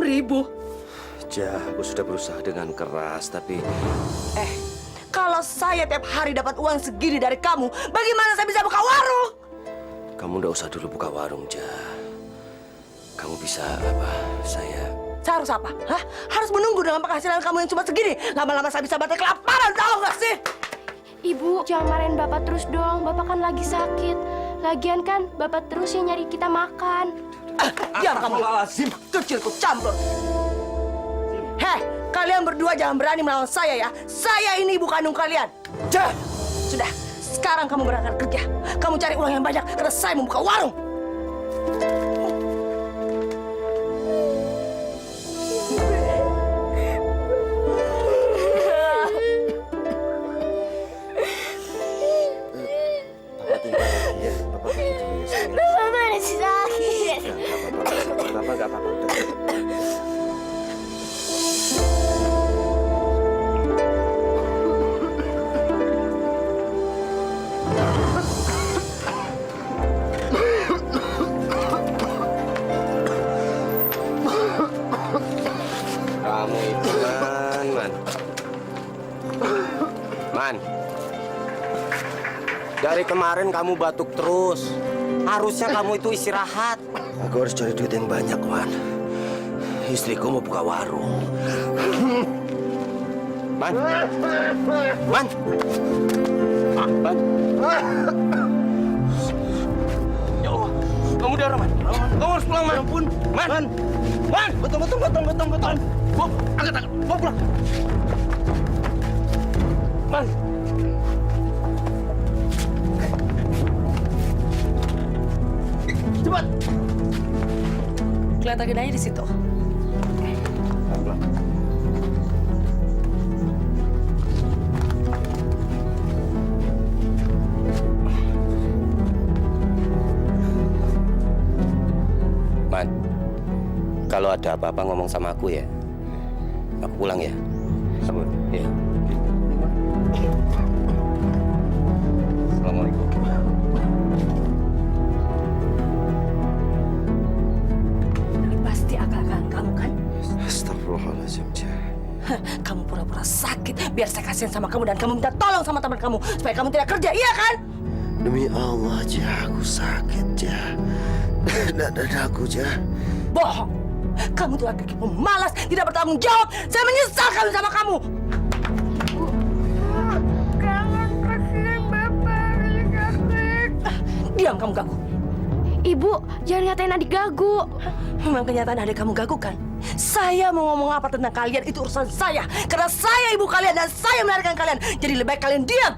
6.000. Ja, aku sudah berusaha dengan keras, tapi... Kalau saya tiap hari dapat uang segini dari kamu, bagaimana saya bisa buka warung? Kamu nggak usah dulu buka warung, Ja. Kamu bisa apa? Saya harus apa? Hah? Harus menunggu dengan penghasilan kamu yang cuma segini. Lama-lama saya bisa batal kelaparan, tahu nggak sih? Ibu, jangan marahin Bapak terus dong. Bapak kan lagi sakit. Lagian kan Bapak terus yang nyari kita makan. Diam kamu. Kecil ku campur. Heh, kalian berdua jangan berani melawan saya ya. Saya ini ibu kandung kalian. Ja! Sudah, sekarang kamu berangkat kerja. Kamu cari uang yang banyak karena saya membuka warung. Papa tinggal lagi ya. Papa pergi dulu ya, sayang. Bapak masih sakit. Papa nggak apa-apa. Kamu itu, Man. Dari kemarin kamu batuk terus. Harusnya kamu itu istirahat. Aku harus cari duit yang banyak, Man. Istriku mau buka warung. Man. Man. Man. Ya Allah, kamu darah, Man. Kamu harus pulang, Man. Ampun. Man. Man. Betul. Bawa, angkat. Bawa pulang. Man. Cepat. Kelihatan aja di situ. Man, kalau ada apa-apa ngomong sama aku ya. Aku pulang ya. Sabun. Ya. Assalamualaikum. Ini pasti akal-akalan kamu kan? Astagfirullahaladzim, Ja. Kamu pura-pura sakit biar saya kasihan sama kamu dan kamu minta tolong sama teman kamu supaya kamu tidak kerja, iya kan? Demi Allah, Ja, aku sakit, Ja. Dadaku, Ja. Bohong. Kamu tuh laki-laki pemalas, tidak bertanggung jawab. Saya menyesal kawin sama kamu. Jangan kasihan Bapak, sakit. Diam kamu gagu. Ibu, jangan ngatain adik gagu. Memang kenyataan adik kamu gagu kan? Saya mau ngomong apa tentang kalian itu urusan saya. Karena saya ibu kalian dan saya melahirkan kalian. Jadi lebih baik kalian diam.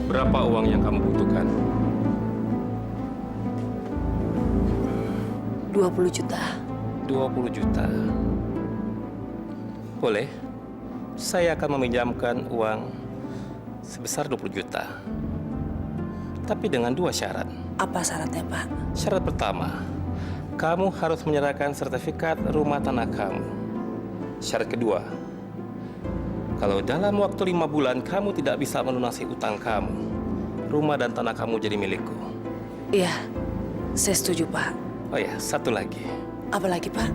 Berapa uang yang kamu butuhkan? 20 juta. 20 juta. Boleh. Saya akan meminjamkan uang sebesar 20 juta. Tapi dengan 2 syarat. Apa syaratnya, Pak? Syarat pertama, kamu harus menyerahkan sertifikat rumah tanah kamu. Syarat kedua, kalau dalam waktu 5 bulan kamu tidak bisa melunasi utang kamu, rumah dan tanah kamu jadi milikku. Iya, saya setuju, Pak. Oh ya, satu lagi. Apa lagi, Pak?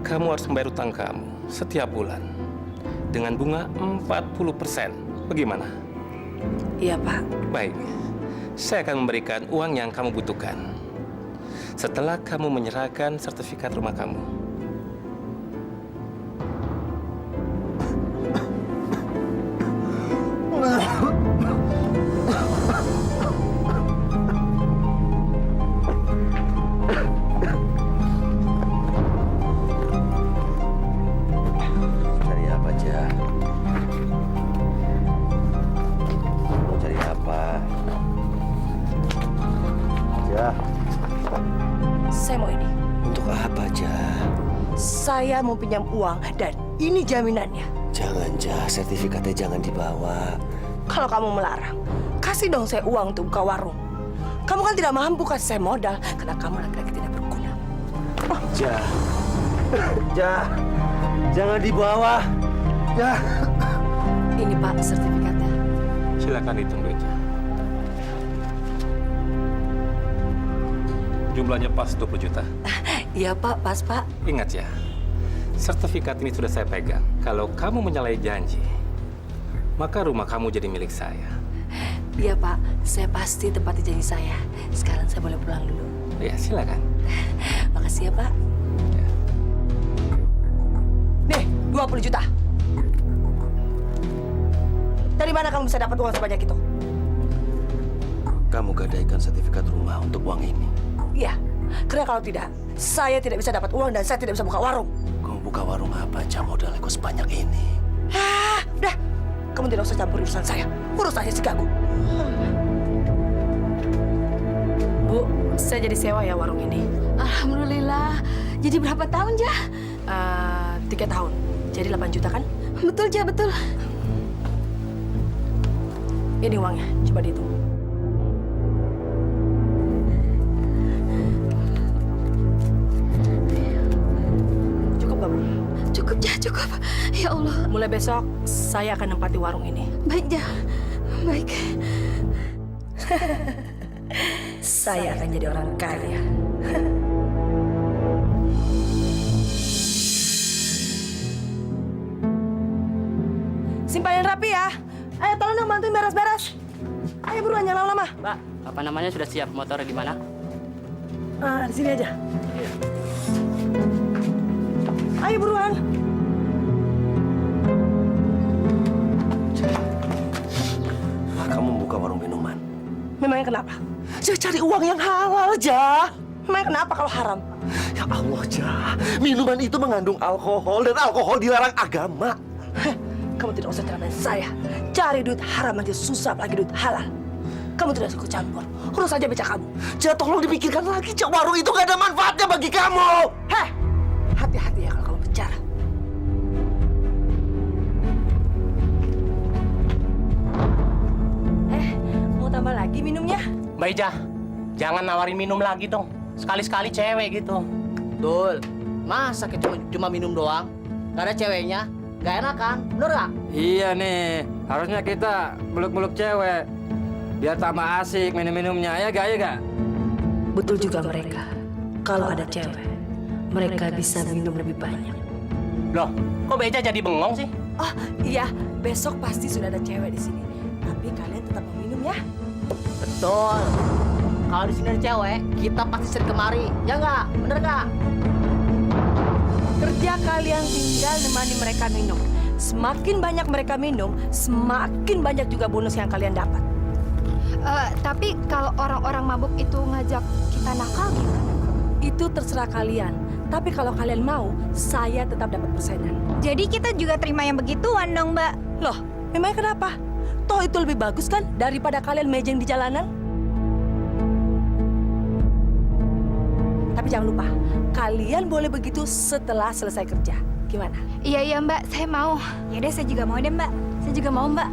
Kamu harus membayar utang kamu setiap bulan dengan bunga 40%. Bagaimana? Iya, Pak. Baik, saya akan memberikan uang yang kamu butuhkan setelah kamu menyerahkan sertifikat rumah kamu. Cari apa, Jah? Mau cari apa? Jah, Saya mau ini. untuk apa, Jah? Saya mau pinjam uang dan ini jaminannya. Jangan, Jah. Sertifikatnya jangan dibawa. Kalau kamu melarang, kasih dong saya uang untuk buka warung. Kamu kan tidak mampu kasih saya modal karena kamu laki-laki tidak berguna. Jah. Jah. Jangan dibawa. Jah. Ini, Pak, sertifikatnya. Silakan hitung duitnya. Jumlahnya pas 20 juta. Iya, Pak, pas, Pak. Ingat ya, sertifikat ini sudah saya pegang. Kalau kamu menyalahi janji, maka rumah kamu jadi milik saya. Iya, Pak, saya pasti tepati janji saya. Sekarang saya boleh pulang dulu. Ya, silakan. Makasih ya, Pak. Ya. Nih, 20 juta. Dari mana kamu bisa dapat uang sebanyak itu? Kamu gadaikan sertifikat rumah untuk uang ini. Iya, karena kalau tidak, saya tidak bisa dapat uang dan saya tidak bisa buka warung. Kamu buka warung apa, Jah? Modalnya kok sebanyak ini. Udah. Kamu tidak usah campur urusan saya. Urus aja si Gagu. Bu, saya jadi sewa ya warung ini. Alhamdulillah. Jadi berapa tahun, Jah? 3 tahun. Jadi 8 juta kan? Betul, Jah, betul. Ini uangnya, coba dihitung. Cukup nggak, Bu? Cukup, Jah, cukup. Ya Allah. Mulai besok, saya akan nempati warung ini. Baik, Jah. Baik. Saya akan jadi orang kaya. Simpanin rapi ya. Ayo tolong dong bantuin beres-beres. Ayo buruan, jangan lama-lama. Mbak, apa namanya sudah siap? Motornya di mana? Di sini aja. Ayo buruan. Kamu buka warung minuman. Memangnya kenapa? Saya cari uang yang halal aja. Memangnya kenapa kalau haram? Ya Allah, Jah. Minuman itu mengandung alkohol dan alkohol dilarang agama. Heh, kamu tidak usah ceramain saya. Cari duit haram aja susah, apalagi duit halal. Kamu tidak suka campur. Urus aja becak kamu. Jah, tolong dipikirkan lagi, Jah. Warung itu gak ada manfaatnya bagi kamu. Heh, hati-hati ya kalau kamu bicara. Mau tambah lagi minumnya? Mbak Ija, jangan nawarin minum lagi dong. Sekali-sekali cewek gitu. Betul. Masa kita cuma minum doang? Gak ada ceweknya? Gak enak kan? Bener gak? Iya nih, harusnya kita meluk-meluk cewek. Biar tambah asik minum-minumnya, ya gak, ya gak? Betul juga mereka. Kalau ada cewek, mereka bisa minum lebih banyak. Loh, kok Beja jadi bengong sih? Oh iya, besok pasti sudah ada cewek di sini. Tapi kalian tetap meminum ya. Betul. Kalau di sini ada cewek, kita pasti sering kemari. Ya nggak? Bener nggak? Kerja kalian tinggal nemani mereka minum. Semakin banyak mereka minum, semakin banyak juga bonus yang kalian dapat. Tapi kalau orang-orang mabuk itu ngajak kita nakal gimana? Itu terserah kalian. Tapi kalau kalian mau, saya tetap dapat persenan. Jadi kita juga terima yang begituan dong, Mbak. Loh, memangnya kenapa? Toh itu lebih bagus kan daripada kalian mejeng di jalanan? Tapi jangan lupa, kalian boleh begitu setelah selesai kerja. Gimana? Iya Mbak, saya mau. Ya udah, saya juga mau deh, Mbak. Saya juga mau Mbak.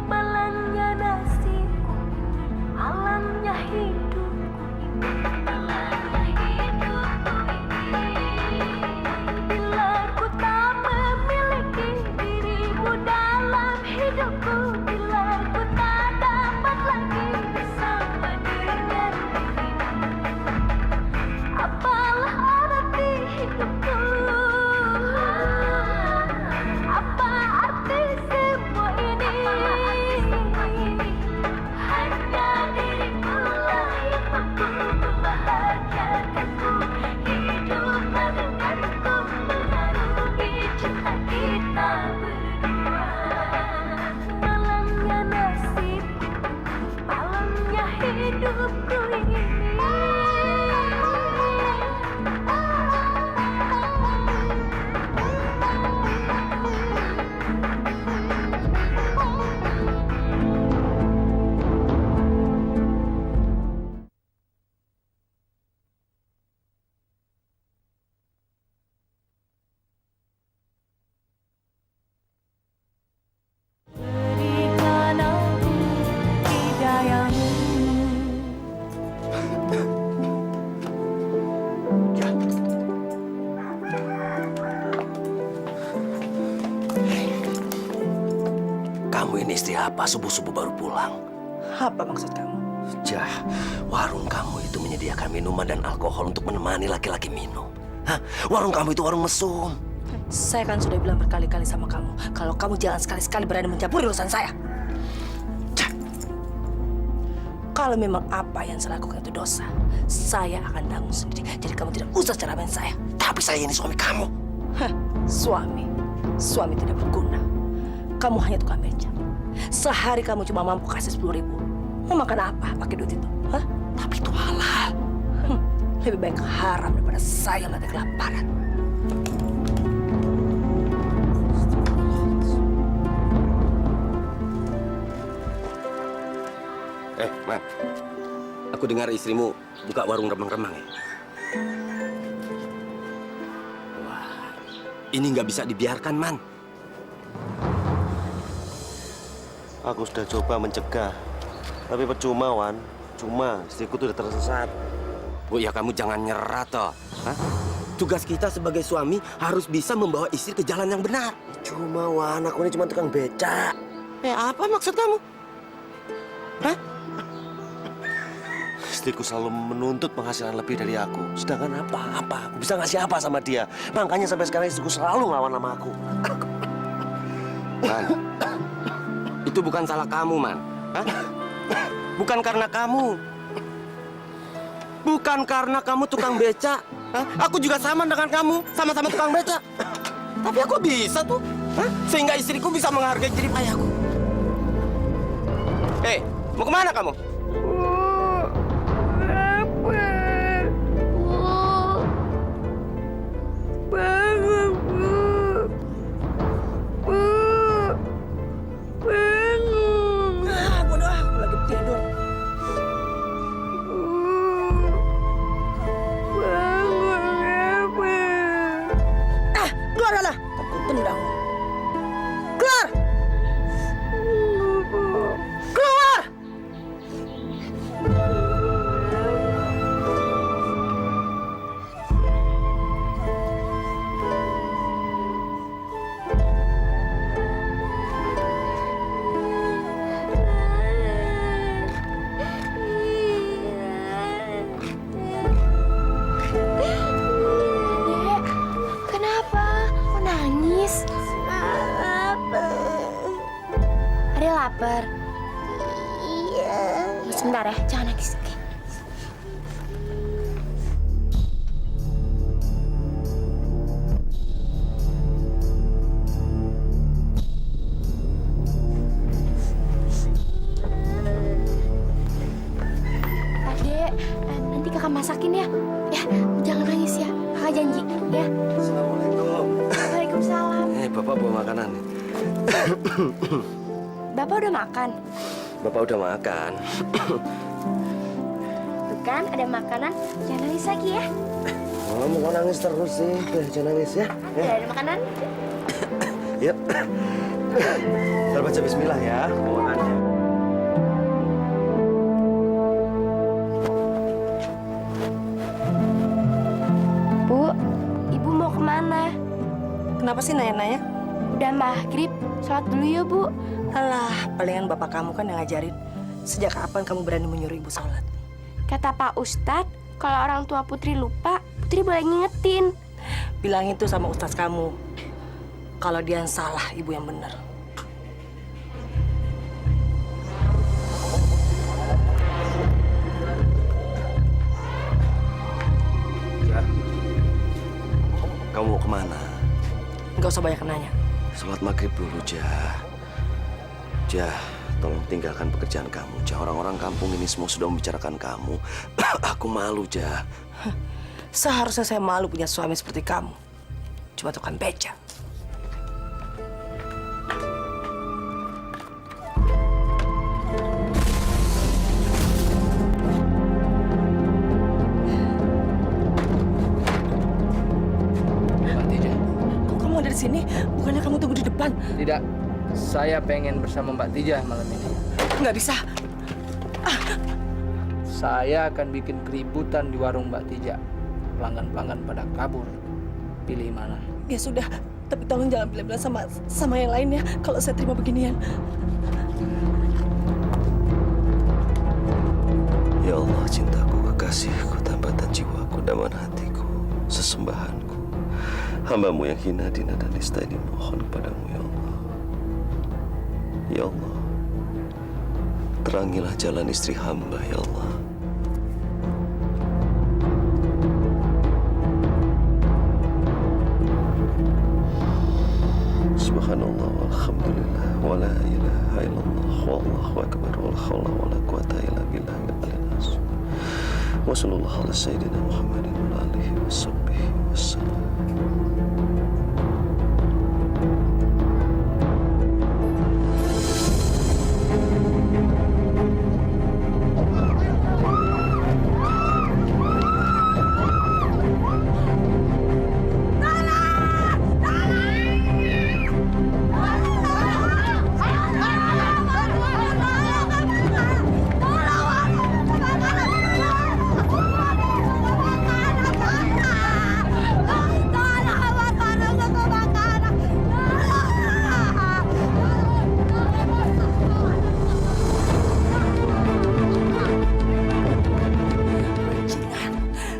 Malamnya nasibku, malamnya hidupku ini, malamnya hidupku ini. Bila ku tak memiliki dirimu dalam hidupku, bila ku tak dapat lagi bersama dengan dirimu, apalah arti hidupku? Apa arti semua ini? Hanya dirimu lah yang mampu membahagiakanku. Hiduplah denganku mengarungi cinta kita berdua. Malamnya nasibku, malamnya hidupku ini. Berikan aku hidayamu. Kamu ini istri apa subuh-subuh baru pulang? Apa maksud kamu? Jah, warung kamu itu menyediakan minuman dan alkohol untuk menemani laki-laki minum. Hah? Warung kamu itu warung mesum. Saya kan sudah bilang berkali-kali sama kamu, kalau kamu jangan sekali-sekali berani mencampuri urusan saya. Jah, Kalau memang apa yang saya lakukan itu dosa, saya akan tanggung sendiri. Jadi kamu tidak usah ceramain saya. tapi saya ini suami kamu. Hah, suami tidak berguna. Kamu hanya tukang beca. Sehari kamu cuma mampu kasih 10.000. Mau makan apa pakai duit itu? Hah? Tapi itu halal. Lebih baik haram daripada saya mati kelaparan. Man, aku dengar istrimu buka warung remang-remang ya? Wah, ini nggak bisa dibiarkan, Man. Aku sudah coba mencegah, tapi percuma, Wan. Cuma istriku tuh udah tersesat. Bu, ya kamu jangan nyerah, toh. Hah? Tugas kita sebagai suami harus bisa membawa istri ke jalan yang benar. Cuma, Wan, aku ini cuma tukang beca. Apa maksud kamu? Hah? Istriku selalu menuntut penghasilan lebih dari aku. Sedangkan apa? Aku bisa ngasih apa sama dia? Makanya sampai sekarang istriku selalu ngelawan sama aku. Man, itu bukan salah kamu, Man. Hah? Bukan karena kamu. Bukan karena kamu tukang beca. Hah? Aku juga sama dengan kamu. Sama-sama tukang beca. Tapi aku bisa tuh. Hah? Sehingga istriku bisa menghargai jerih payahku. Mau kemana kamu? Lapar. Iya. Sebentar ya, jangan nangis. Oke. Adek, Bapak udah makan? Bapak udah makan. Tuh kan, ada makanan. Jangan nangis lagi ya. Kamu kok nangis terus sih? Jangan nangis ya. Ada makanan. Yuk. Kita baca bismillah ya. Makannya. Bu, Ibu mau kemana? Kenapa sih nanya-nanya? Udah maghrib, sholat dulu ya Bu. Alah, palingan bapak kamu kan yang ngajarin. Sejak kapan kamu berani menyuruh ibu sholat? Kata Pak Ustadz, kalau orang tua Putri lupa, Putri boleh ngingetin. Bilang itu sama ustaz kamu. Kalau dia yang salah, ibu yang benar. Ja, kamu mau kemana? Nggak usah banyak nanya. Sholat maghrib dulu, Ja. Ja, tolong tinggalkan pekerjaan kamu, Ja. Orang-orang kampung ini semua sudah membicarakan kamu. Aku malu, Ja. Seharusnya saya malu punya suami seperti kamu. Cuma tukang beca. Mbak Tija. Kok kamu ada di sini? Bukannya kamu tunggu di depan? Tidak, saya pengen bersama Mbak Tija malam ini. Nggak bisa. Saya akan bikin keributan di warung Mbak Tija. Pelanggan-pelanggan pada kabur. Pilih mana? Ya sudah, tapi tolong jangan bilang-bilang sama yang lain ya. Kalau saya terima beginian. Ya Allah, cintaku, kekasihku, tambatan jiwaku, daman hatiku, sesembahanku. Hambamu yang hina, dina, dan nista ini mohon kepadamu, ya Allah. Ya Allah, terangilah jalan istri hamba, ya Allah. Subhanallah, walhamdulillah, wa la ilaha illallah, wallahu akbar, wa la hawla wa la quwata illa billahil aliyyil azim. Wa sallallahu ala sayyidina Muhammadin wa alihi wa sahbihi wasallam.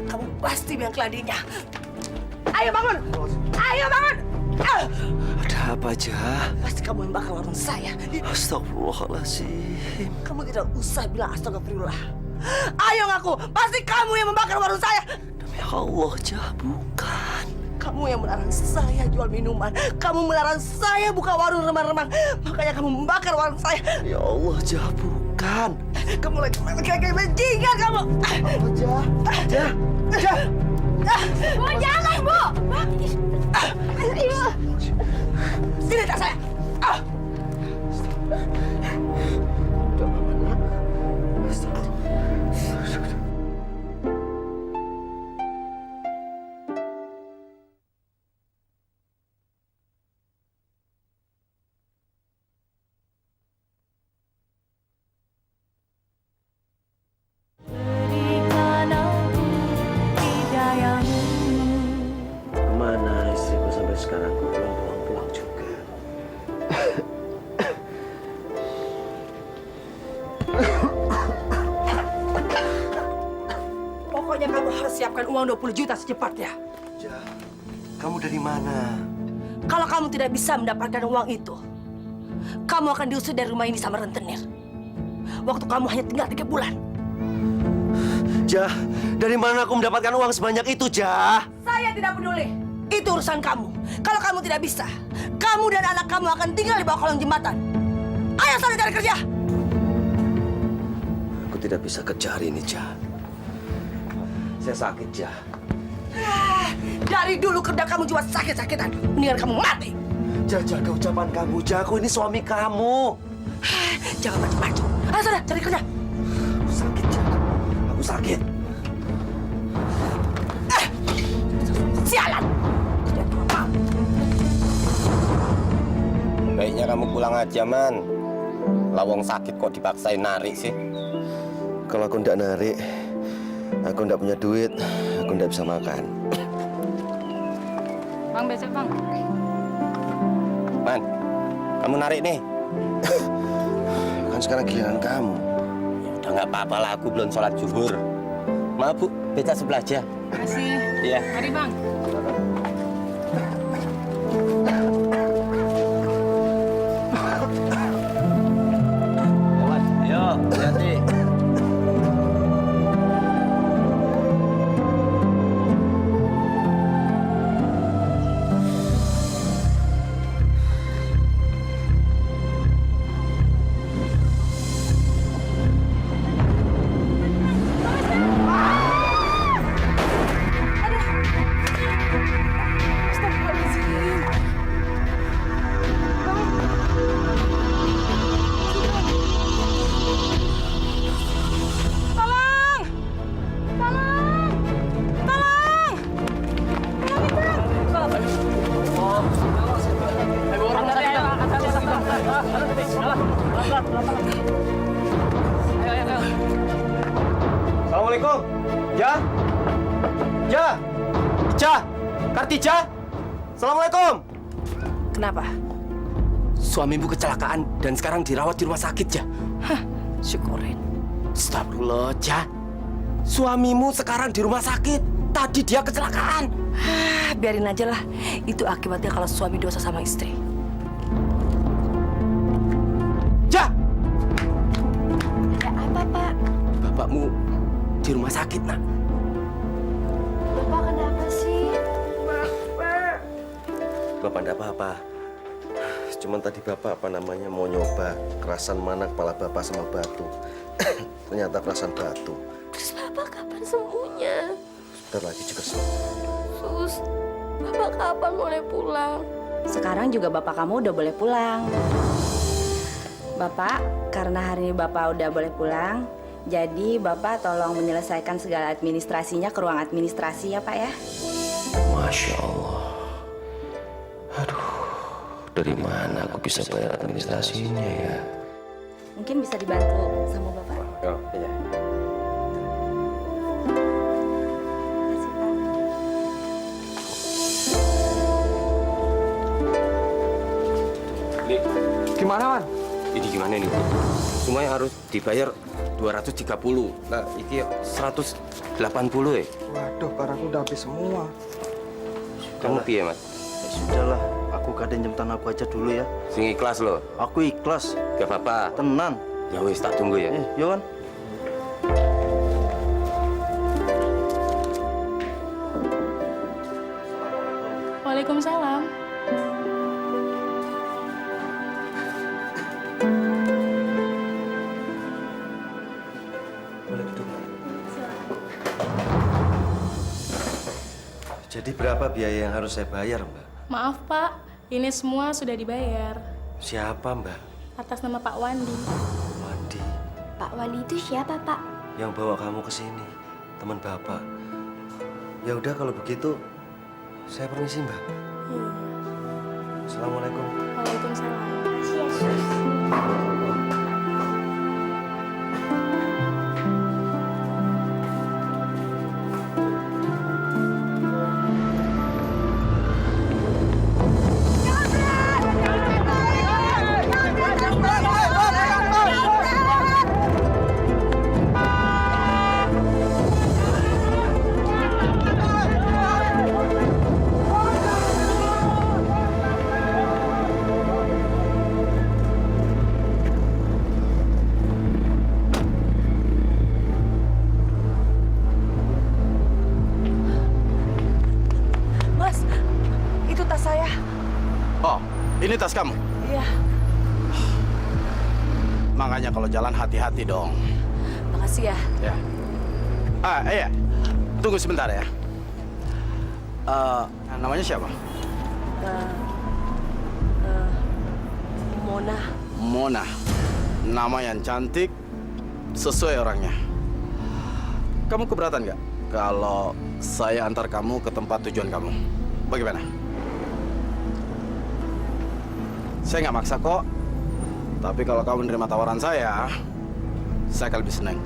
Kamu pasti biang keladinya. Ayo bangun! Ayo bangun! Ada apa, Ja? Pasti kamu yang bakar warung saya. Astagfirullahaladzim. Kamu tidak usah bilang astagfirullah. Ayo ngaku, pasti kamu yang membakar warung saya. Demi Allah, Ja, bukan. Kamu yang melarang saya jual minuman. Kamu melarang saya buka warung remang-remang. Makanya kamu membakar warung saya. Ya Allah, Ja, bukan. Kamu lagi kayak bajingan kamu. Ja, Ja, Ja. Bu, jangan Bu! Ibu! Sini tas saya. Kemana istriku sampai sekarang belum pulang-pulang juga? Pokoknya kamu harus siapkan uang 20 juta secepatnya. Ja, kamu dari mana? Kalau kamu tidak bisa mendapatkan uang itu, kamu akan diusir dari rumah ini sama rentenir. Waktu kamu hanya tinggal 3 bulan. Ja, dari mana aku mendapatkan uang sebanyak itu, Ja? Saya tidak peduli. Itu urusan kamu. Kalau kamu tidak bisa, kamu dan anak kamu akan tinggal di bawah kolong jembatan. Ayo sana cari kerja. Aku tidak bisa kerja hari ini, Ja. Saya sakit, Ja. Dari dulu kerja kamu cuma sakit-sakitan. Mendingan kamu mati. Jaga ucapan kamu, Ja. Aku ini suami kamu. Jangan macam-macam. Ah, sudah, cari kerja. Aku sakit, Ja. Aku sakit. Sialan. Kerja apa? Baiknya kamu pulang aja, Man. Lawang sakit kok dipaksain narik sih. Kalau aku ndak narik, aku ndak punya duit, aku ndak bisa makan. Bang, besok bang. Man, kamu narik nih. Kan sekarang giliran kamu. Udah nggak apa-apa lah, aku belum sholat zuhur. Maaf, Bu, beca sebelah aja. Masih. Iya. Mari bang. Ayo, hati-hati. Assalamualaikum. Ja? Ja? Ja? Kartija? Assalamualaikum. Kenapa? Suamimu kecelakaan dan sekarang dirawat di rumah sakit, Ja. Hah, syukurin. Astagfirullah, Ja. Suamimu sekarang di rumah sakit. Tadi dia kecelakaan. Ah, biarin aja lah. Itu akibatnya kalau suami dosa sama istri. Ja! Ada apa, Pak? Bapakmu di rumah sakit, Nak. Bapak kenapa sih? Bapak ndak apa-apa. Cuman tadi Bapak mau nyoba kerasan mana kepala Bapak sama batu. Ternyata kerasan batu. Terus Bapak kapan sembuhnya? Bentar lagi juga sembuh. Sus, Bapak kapan boleh pulang? Sekarang juga bapak kamu udah boleh pulang. Bapak, karena hari ini bapak udah boleh pulang, jadi bapak tolong menyelesaikan segala administrasinya ke ruang administrasi ya Pak ya. Masya Allah. Aduh, dari mana aku bisa bayar administrasinya ya? Mungkin bisa dibantu sama bapak. Oh, iya. Gimana, Man? Ini gimana nih? Semuanya harus dibayar 230. Nah, ini 180 ya. Waduh, barangku udah habis semua. Kamu piye, Mas? Ya sudahlah, aku kadang jemtan aku aja dulu ya. Sing ikhlas loh. Aku ikhlas, Gak apa-apa. tenan. Ya wis, tak tunggu ya. Yon. Waalaikumsalam. Boleh duduk. Jadi berapa biaya yang harus saya bayar, Mbak? Maaf, Pak. Ini semua sudah dibayar. Siapa, Mbak? Atas nama Pak Wandi. Wandi. Pak Wandi itu siapa, Pak? Yang bawa kamu ke sini, teman Bapak. Ya udah kalau begitu, saya permisi, Mbak. Assalamualaikum. Waalaikumsalam. Mas, itu tas saya. Oh, ini tas kamu? Iya, Makanya kalau jalan hati-hati dong. makasih ya. Ya. Iya. Tunggu sebentar ya. Namanya siapa? Mona. Mona. Nama yang cantik, sesuai orangnya. Kamu keberatan nggak kalau saya antar kamu ke tempat tujuan kamu? Bagaimana? Saya nggak maksa kok. Tapi kalau kamu menerima tawaran saya akan lebih senang.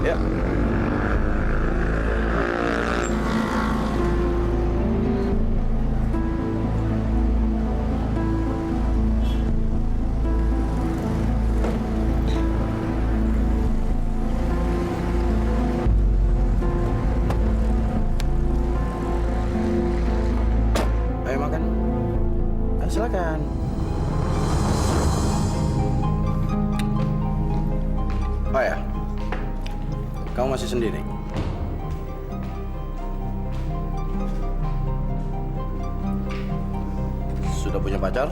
Ya. Ayo makan. Ayo silakan. Oh ya, kamu masih sendiri? Sudah punya pacar?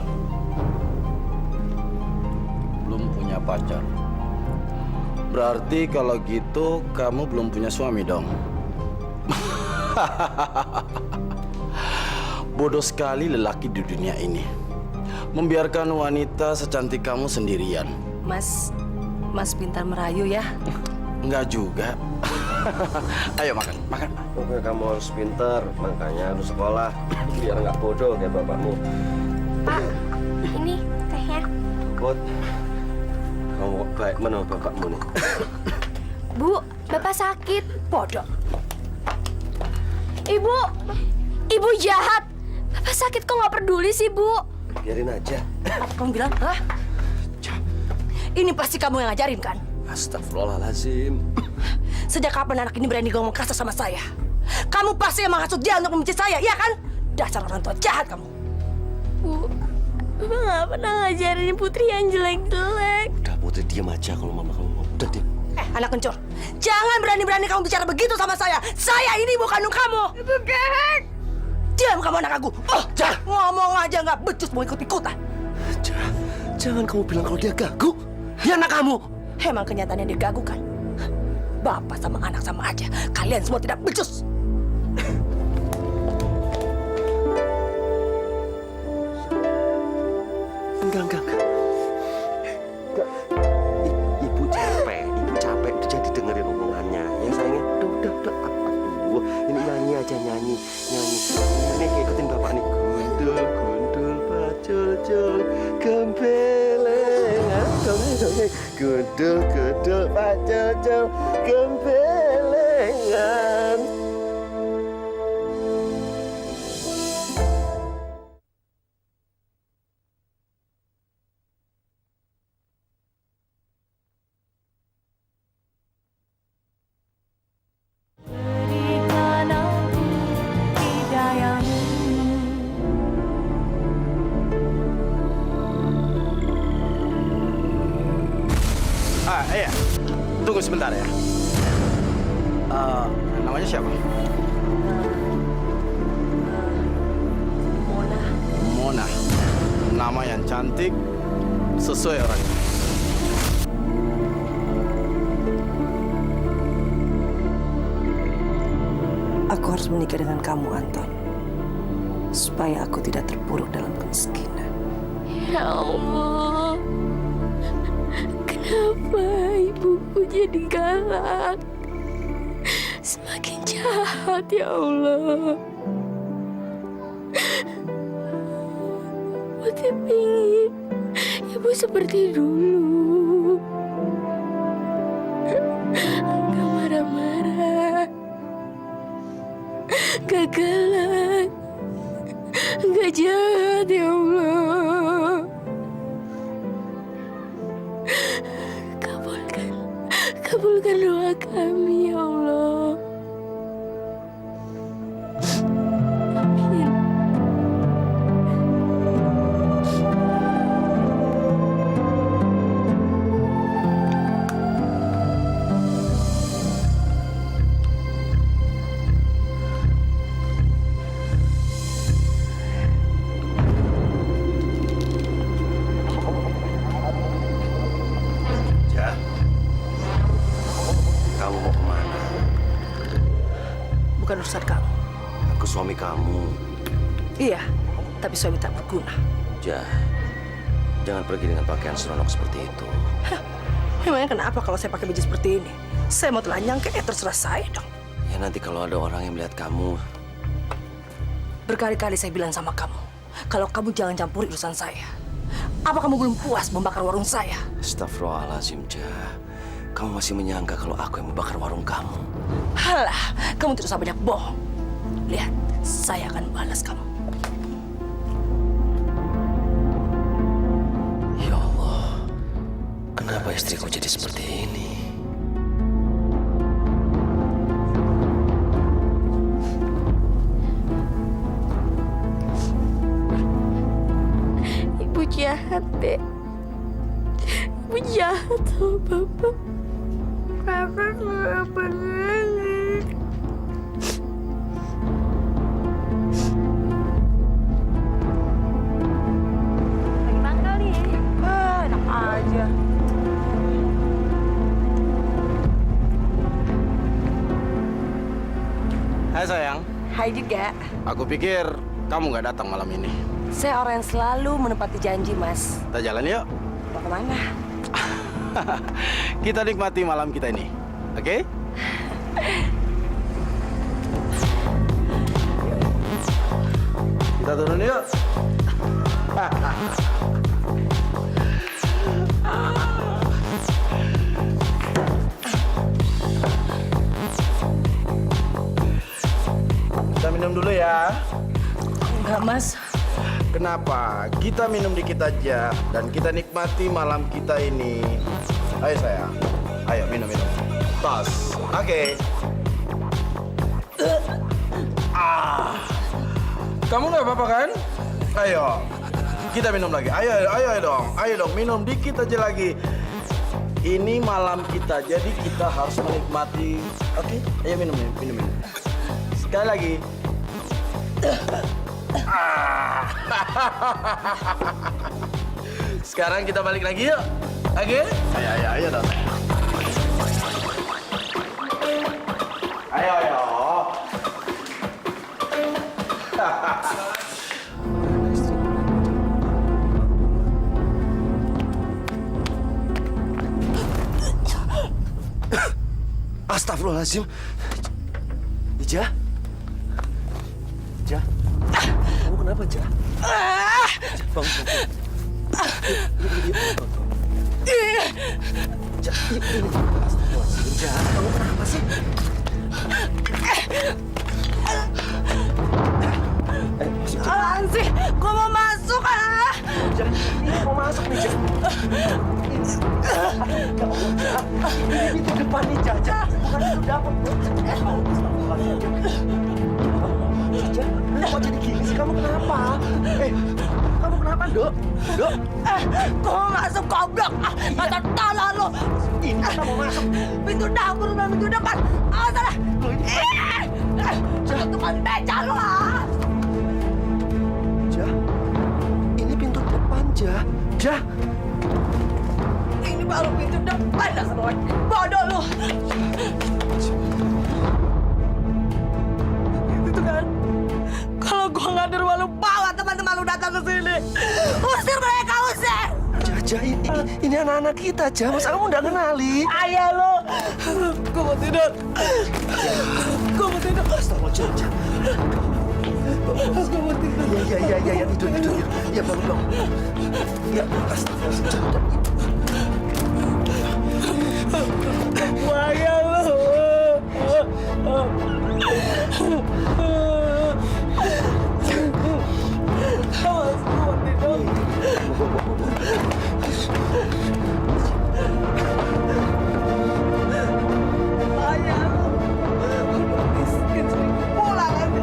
Belum punya pacar. Berarti kalau gitu kamu belum punya suami dong? Bodoh sekali lelaki di dunia ini. Membiarkan wanita secantik kamu sendirian. Mas pintar merayu ya. Enggak juga. Ayo makan, makan. Oke, kamu harus pintar, makanya harus sekolah. Biar nggak bodoh kayak bapakmu. Pak, ini tehnya. Bot, kamu baik mana bapakmu nih? Bu, Bapak sakit. Bodoh. Ibu jahat. Bapak sakit kok nggak peduli sih, Bu? Biarin aja. Apa kamu bilang? Hah? Ini pasti kamu yang ngajarin kan? Astagfirullahaladzim. Sejak kapan anak ini berani ngomong kasar sama saya? Kamu pasti yang menghasut dia untuk membenci saya, iya kan? Dasar orang tua jahat kamu. Bu, Bapak nggak pernah ngajarin Putri yang jelek-jelek. Udah Putri, diam aja kalau mama kamu mau. Udah diam. Anak kencur, jangan berani-berani kamu bicara begitu sama saya. Saya ini bukan kandung kamu. Itu gehek. Diam kamu anak aku. Oh, jangan ngomong aja nggak becus mau ikut-ikutan. Jangan kamu bilang kalau dia gagu. Dia anak kamu. Emang kenyataannya dia gagu kan? Bapak sama anak sama aja. Kalian semua tidak becus. Enggak. Ibu capek. Udah jadi dengerin omongannya. Ya sayangnya, udah. Aduh, ini nyanyi aja, nyanyi. Ini ikutin bapak nih. Gundul, pacul, gembelengan. Dongeng. Gundul, pacul, gembelengan. Iya. Tunggu sebentar ya. Namanya siapa? Mona. Nama yang cantik, sesuai orangnya. Aku harus menikah dengan kamu, Anton. Supaya aku tidak terpuruk dalam kemiskinan. Ya Allah. Kenapa ibuku jadi galak? Semakin jahat, ya Allah. Putri ingin ibu seperti dulu. Gak marah-marah. Gak galak. Gak jahat, ya Allah. Kabulkan doa kami, ya Allah. Amin. Bukan urusan kamu. Aku suami kamu. Iya, tapi suami tak berguna. Ja, Jangan pergi dengan pakaian seronok seperti itu. Memangnya kenapa kalau saya pakai baju seperti ini? Saya mau telanjang kayak terserah saya dong. Ya nanti kalau ada orang yang melihat kamu. Berkali-kali saya bilang sama kamu, kalau kamu jangan campuri urusan saya. Apa kamu belum puas membakar warung saya? Astagfirullahaladzim, Jah. Kamu masih menyangka kalau aku yang membakar warung kamu? Halah, kamu tidak usah banyak bohong. Lihat, saya akan balas kamu. Ya Allah, kenapa istriku jadi seperti ini? Ibu jahat, Dek. Ibu jahat sama Bapak. Bapak kenapa banget? Lagi mangkal nih. Enak aja. Hai sayang, Hai juga. aku pikir kamu nggak datang malam ini. Saya orang yang selalu menepati janji, Mas. Kita jalan yuk. Mau kemana? Kita nikmati malam kita ini, oke? Kita turun yuk. Kita minum dulu ya. Enggak, Mas. Kenapa? Kita minum dikit aja dan kita nikmati malam kita ini. Ayo sayang, ayo minum. Tos, oke. Kamu nggak apa-apa kan? Ayo, kita minum lagi. Ayo dong, minum dikit aja lagi. Ini malam kita, jadi kita harus menikmati. Oke, ayo minum. Sekali lagi. Sekarang kita balik lagi yuk. Oke? Ayo dong. Ayo. Astagfirullahaladzim. Jah? Kamu kenapa, Jah? Bangun. Jah, ini. Astagfirullahaladzim, Jah. Kamu kenapa sih? Masuk, Jah. Apaan sih? Gua mau masuk, Jah, ini mau masuk nih, Jah. Ini pintu depan nih, Jah. Bukan pintu dapur. Astagfirullahaladzim, Jah. Lu kok jadi gini sih? Kamu kenapa? Kamu kenapa, Dok? Gua mau masuk, goblok. Mata tolong lu. Ini kita mau masuk. Pintu dapur dan pintu depan. Awas sana. Tukang beca lu. Jah, ini pintu depan, Jah. Ini baru pintu depan, dasar orang bodoh lu. Itu kan, kalau gua nggak di rumah lu, bawa teman-teman lu datang ke sini. Usir mereka, usir. Jah, ini anak-anak kita, Jah. Masa kamu nggak kenali? Ayah lu. Gua mau tidur. Astagfirullahaladzim, Jah. Gua mau tidur. Iya, tidur. Ya, bangun. Ya, astagfirullahaladzim, Jah. Ayah lu. Awas, gua mau tidur. Ayah lu. Miskin sering pulang nanti.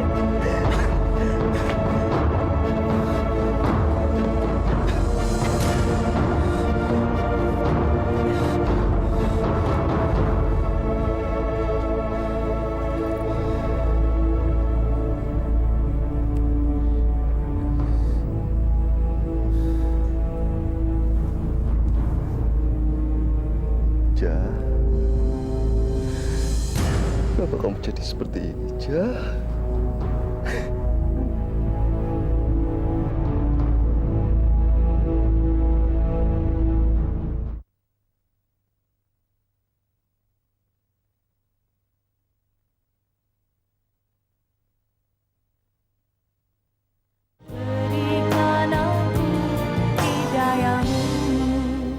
Jah, kenapa kamu jadi seperti ini, Jah?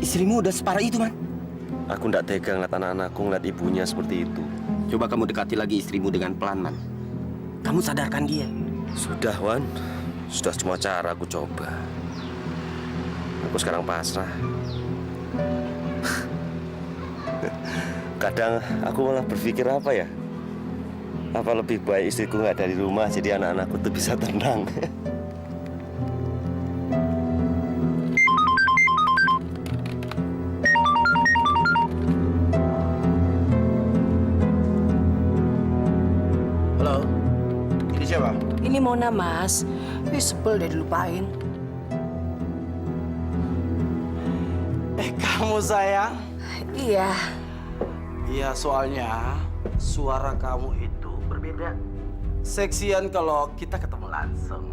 Istrimu udah separah itu, Man. Aku nggak tega ngeliat anak-anakku ngeliat ibunya seperti itu. Coba kamu dekati lagi istrimu dengan pelan, Man. Kamu sadarkan dia. Sudah, Wan. Sudah semua cara aku coba. Aku sekarang pasrah. Kadang aku malah berpikir apa ya? Apa lebih baik istriku nggak ada di rumah jadi anak-anakku tuh bisa tenang. Halo, ini siapa? Ini Mona, Mas. Ih, sebel deh dilupain. Kamu sayang? Iya. Iya, soalnya suara kamu itu berbeda. Seksian kalau kita ketemu langsung.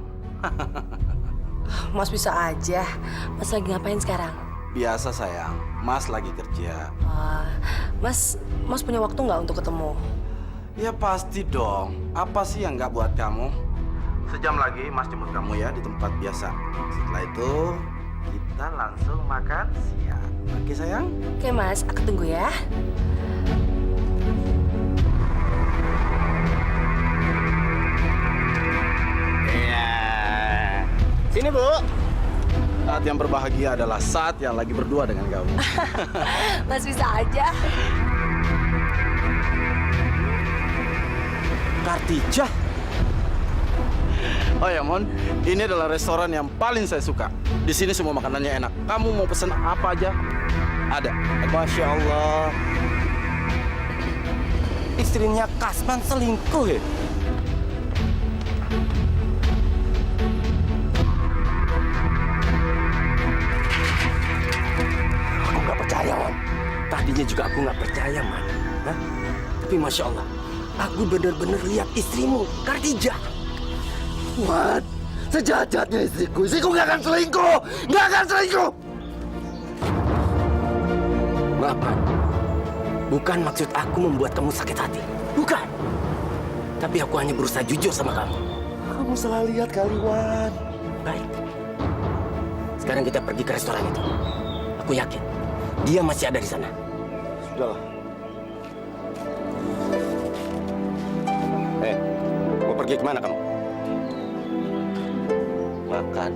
Mas bisa aja. Mas lagi ngapain sekarang? Biasa sayang, Mas lagi kerja. Mas punya waktu nggak untuk ketemu? Ya pasti dong. Apa sih yang nggak buat kamu? Sejam lagi Mas jemput kamu ya di tempat biasa. Setelah itu kita langsung makan siang. Oke sayang? Oke Mas, aku tunggu ya. Iya. Sini Bu. Saat yang berbahagia adalah saat yang lagi berdua dengan kamu. Mas bisa aja. Kartija. Oh ya Mon, ini adalah restoran yang paling saya suka. Di sini semua makanannya enak. Kamu mau pesen apa aja? Ada. Masya Allah. Istrinya Kasman selingkuh ya? Aku nggak percaya, Wan. Tadinya juga aku nggak percaya, Man. Hah? Tapi Masya Allah, aku benar-benar lihat istrimu, Kartija. Wan, sejahat-jahatnya istriku nggak akan selingkuh! Nggak akan selingkuh! Maaf, Man. Bukan maksud aku membuat kamu sakit hati. Bukan. Tapi aku hanya berusaha jujur sama kamu. Kamu salah lihat kali, Wan. Baik. Sekarang kita pergi ke restoran itu. Aku yakin dia masih ada di sana. Sudahlah. Mau pergi kemana kamu? Makan.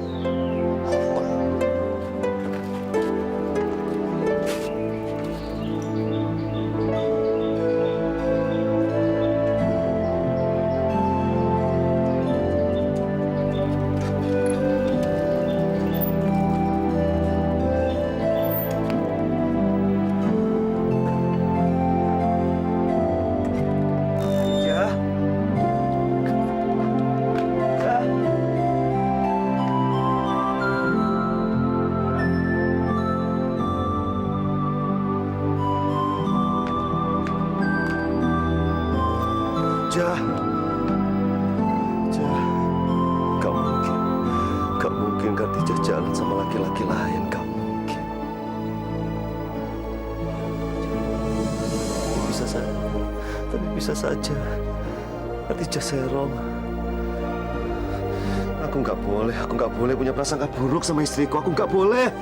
Jah, gak mungkin Kartija jalan sama laki-laki lain, gak mungkin. Tapi bisa saja Kartija serong. Aku nggak boleh punya prasangka buruk sama istriku, aku nggak boleh.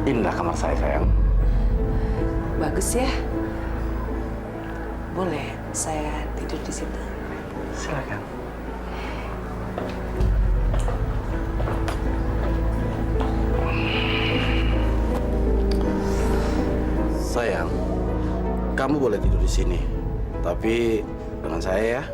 Inilah kamar saya sayang. Bagus ya. Boleh saya tidur di situ? Silakan. Sayang, kamu boleh tidur di sini, tapi dengan saya ya.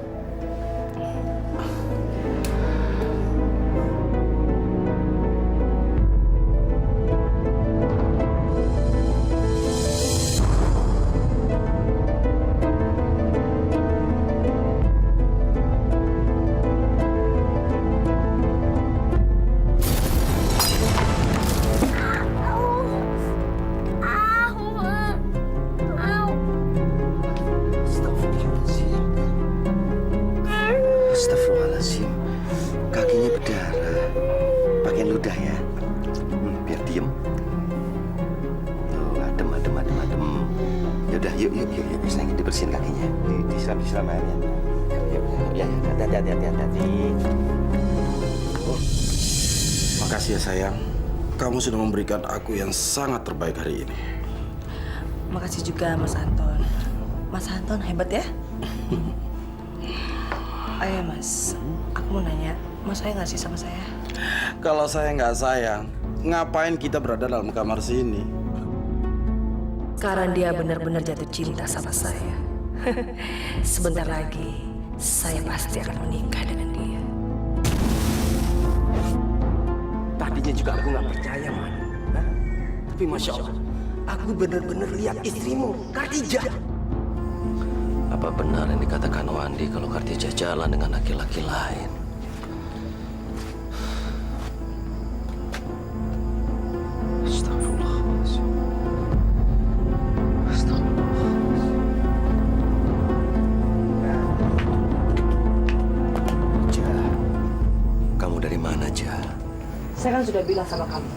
Astagfirullahaladzim, kakinya berdarah. Pakai ludah ya, biar diem. Oh, adem. Yaudah, yuk, sayang, dibersihin kakinya. Disiram airnya. Yuk, ya, hati-hati. hati-hati. Makasih ya sayang. Kamu sudah memberikan aku yang sangat terbaik hari ini. Makasih juga Mas Anton. Mas Anton hebat ya. Ayo Mas, aku mau nanya, Mas sayang nggak sih sama saya? Kalau saya nggak sayang, ngapain kita berada dalam kamar sini? Sekarang dia benar-benar jatuh cinta sama saya. Sebentar lagi, saya pasti akan menikah dengan dia. Tadinya juga aku nggak percaya, Man. Hah? Tapi Masya Allah, aku benar-benar lihat istrimu, Khadijah. Apa benar yang dikatakan Wandi kalau Khadijah jalan dengan laki-laki lain? Astagfirullahaladzim. Jah, kamu dari mana, Jah? Saya kan sudah bilang sama kamu,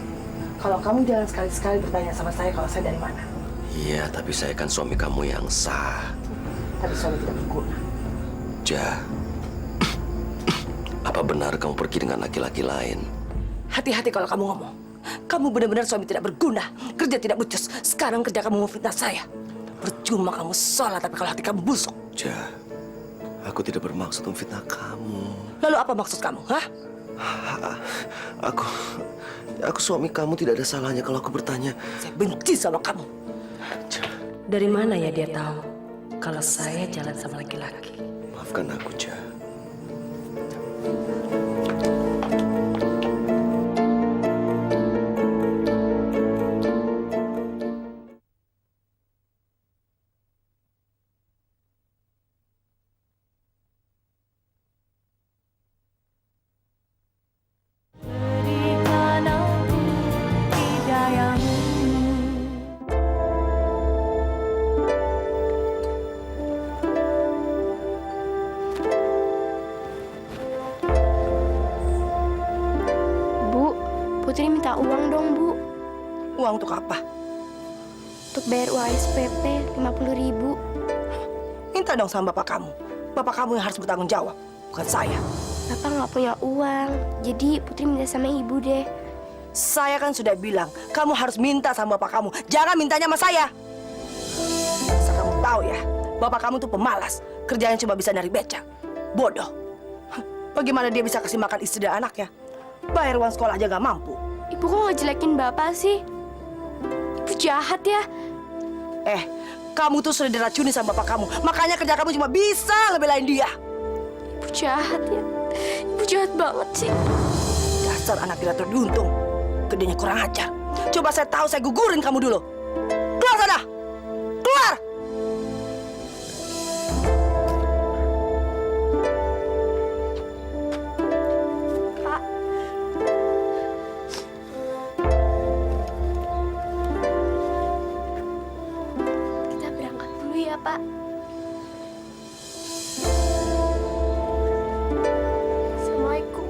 kalau kamu jangan sekali-sekali bertanya sama saya kalau saya dari mana. Iya, tapi saya kan suami kamu yang sah. Tapi suami tidak berguna. Jah, apa benar kamu pergi dengan laki-laki lain? Hati-hati kalau kamu ngomong. Kamu benar-benar suami tidak berguna, kerja tidak becus. Sekarang kerja kamu memfitnah saya. Percuma kamu sholat, tapi kalau hati kamu busuk. Jah, aku tidak bermaksud memfitnah kamu. Lalu apa maksud kamu, hah? Aku suami kamu, tidak ada salahnya kalau aku bertanya. Saya benci sama kamu. Dari mana ya dia tahu kalau saya jalan sama laki-laki? Maafkan aku, Jah. Berikan aku hidayahmu. Bu, Putri minta uang dong, Bu. Uang untuk apa? Untuk bayar uang SPP 50.000. Minta dong sama bapak kamu. Bapak kamu yang harus bertanggung jawab, bukan saya. Bapak nggak punya uang, jadi Putri minta sama ibu deh. Saya kan sudah bilang, kamu harus minta sama bapak kamu. Jangan mintanya sama saya. Asal kamu tahu ya, bapak kamu tuh pemalas. Kerjanya cuma bisa nyari beca. Bodoh. Bagaimana dia bisa kasih makan istri dan anaknya? Bayar uang sekolah aja nggak mampu. Ibu kok nggak jelekin Bapak sih? Ibu jahat ya. Kamu tuh sudah diracuni sama bapak kamu. Makanya kerja kamu cuma bisa ngebelain dia. Ibu jahat ya. Ibu jahat banget sih. Dasar anak tidak teruntung. Gedenya kurang ajar. Coba saya tahu, saya gugurin kamu dulu. Keluar sana! Keluar! Pak. Kita berangkat dulu ya, Pak. Assalamualaikum.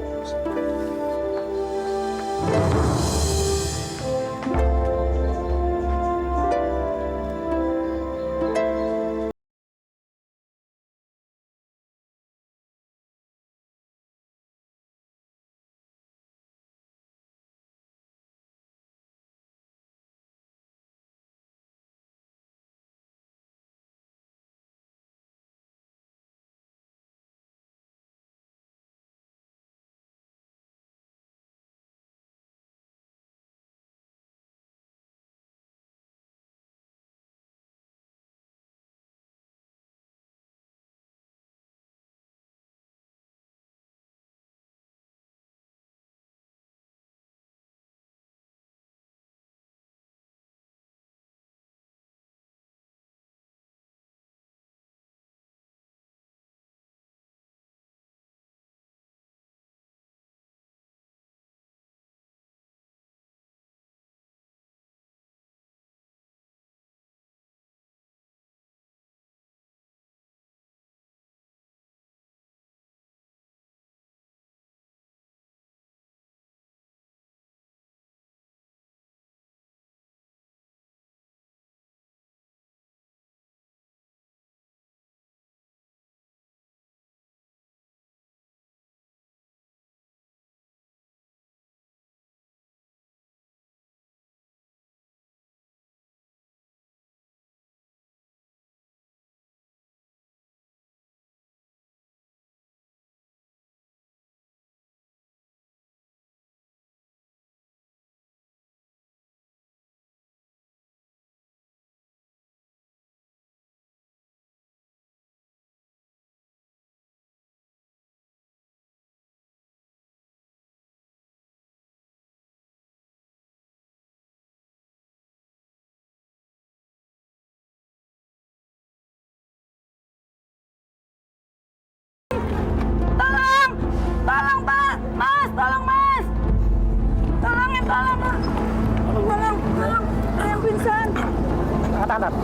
tahan.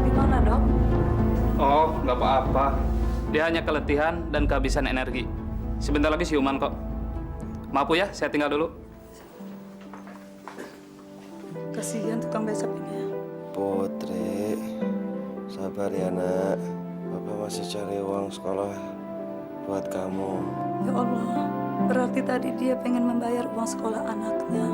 Gimana, Dok? Oh, nggak apa-apa. Dia hanya keletihan dan kehabisan energi. Sebentar lagi siuman kok. Maaf Bu ya, saya tinggal dulu. Kasihan tukang becak ini. Putri, sabar ya nak. Bapak masih cari uang sekolah buat kamu. Ya Allah, berarti tadi dia pengen membayar uang sekolah anaknya.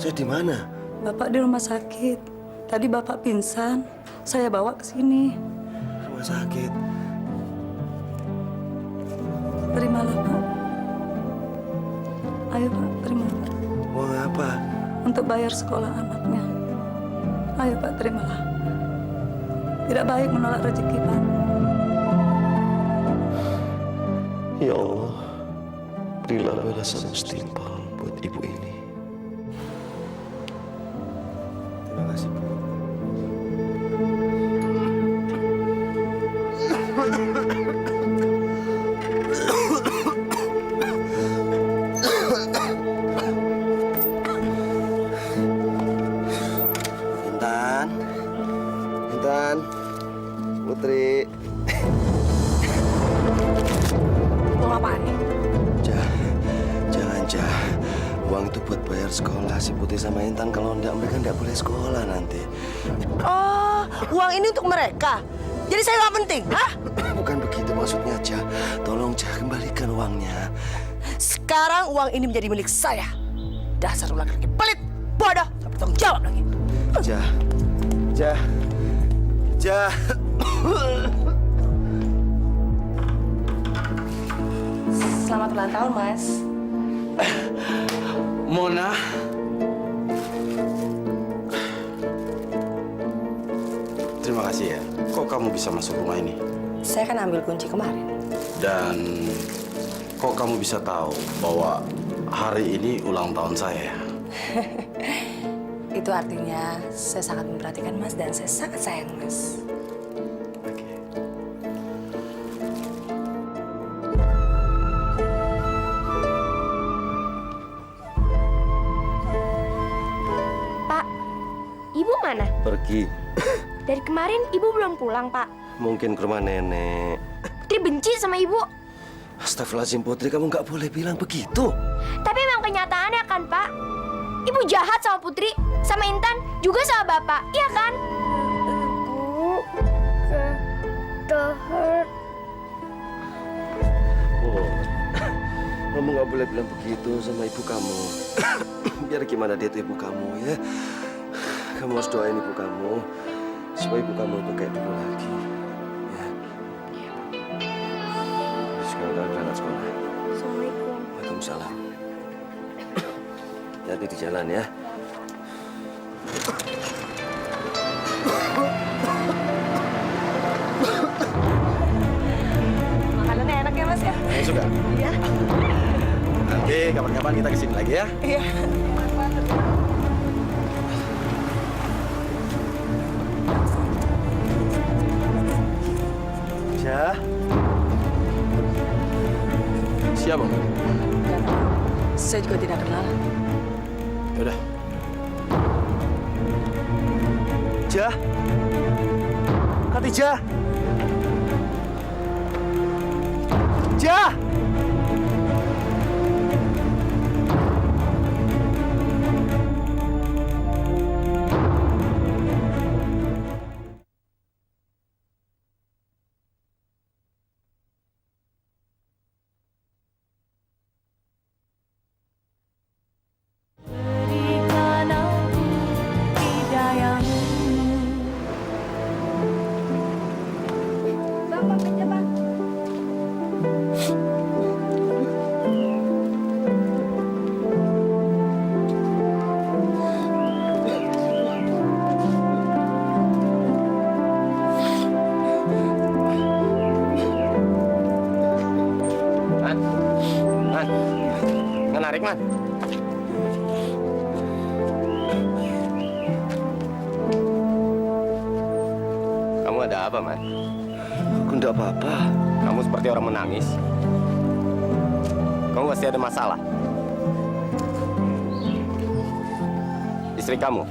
Saya di mana? Bapak di rumah sakit. Tadi Bapak pingsan. Saya bawa ke sini. Rumah sakit. Terimalah, Pak. Ayo, Pak, terima. Uang apa? Untuk bayar sekolah anaknya. Ayo, Pak, terimalah. Tidak baik menolak rezeki, Pak. Ya Allah, berilah balasan setimpal buat ibu ini. Terima kasih, Bu. Intan, Putri. Uang apaan nih? Jangan. Uang itu buat bayar sekolah si Putri sama Intan. Kalau enggak, mereka enggak boleh sekolah nanti. Oh, uang ini untuk mereka. Jadi saya nggak penting, hah? Bukan begitu maksudnya, Jah. Tolong, Jah, kembalikan uangnya. Sekarang uang ini menjadi milik saya. Dasar laki-laki pelit, bodoh, tak bertanggung jawab lagi. Jah. Selamat ulang tahun, Mas. Mona. Terima kasih ya. Kok kamu bisa masuk rumah ini? Saya kan ambil kunci kemarin. Dan kok kamu bisa tahu bahwa hari ini ulang tahun saya? Itu artinya saya sangat memperhatikan Mas dan saya sangat sayang Mas. Pak, Ibu mana? Pergi. Dari kemarin Ibu belum pulang, Pak. Mungkin ke rumah nenek. Putri benci sama Ibu. Astagfirullahaladzim, Putri. Kamu nggak boleh bilang begitu. Tapi memang kenyataannya kan, Pak. Ibu jahat sama Putri, sama Intan, juga sama Bapak, iya kan? Ibu, tahan. Oh, kamu nggak boleh bilang begitu sama ibu kamu. Biar gimana dia itu ibu kamu ya. Kamu harus doain ibu kamu supaya ibu kamu itu kayak dulu lagi. Ya. Sekarang kamu berangkat sekolah. Assalamualaikum. Waalaikumsalam. Hati-hati di jalan ya. Makanannya enak ya Mas ya? Kamu suka? Iya. Nanti kapan-kapan kita kesini lagi ya. Iya. Jah. Siapa? Saya juga tidak kenal. Yaudah. Jah. Khadijah. Jah. Bapak kerja, Pak. Man. Man? Aku enggak apa-apa. Kamu seperti orang menangis. Kamu pasti ada masalah. Istri kamu?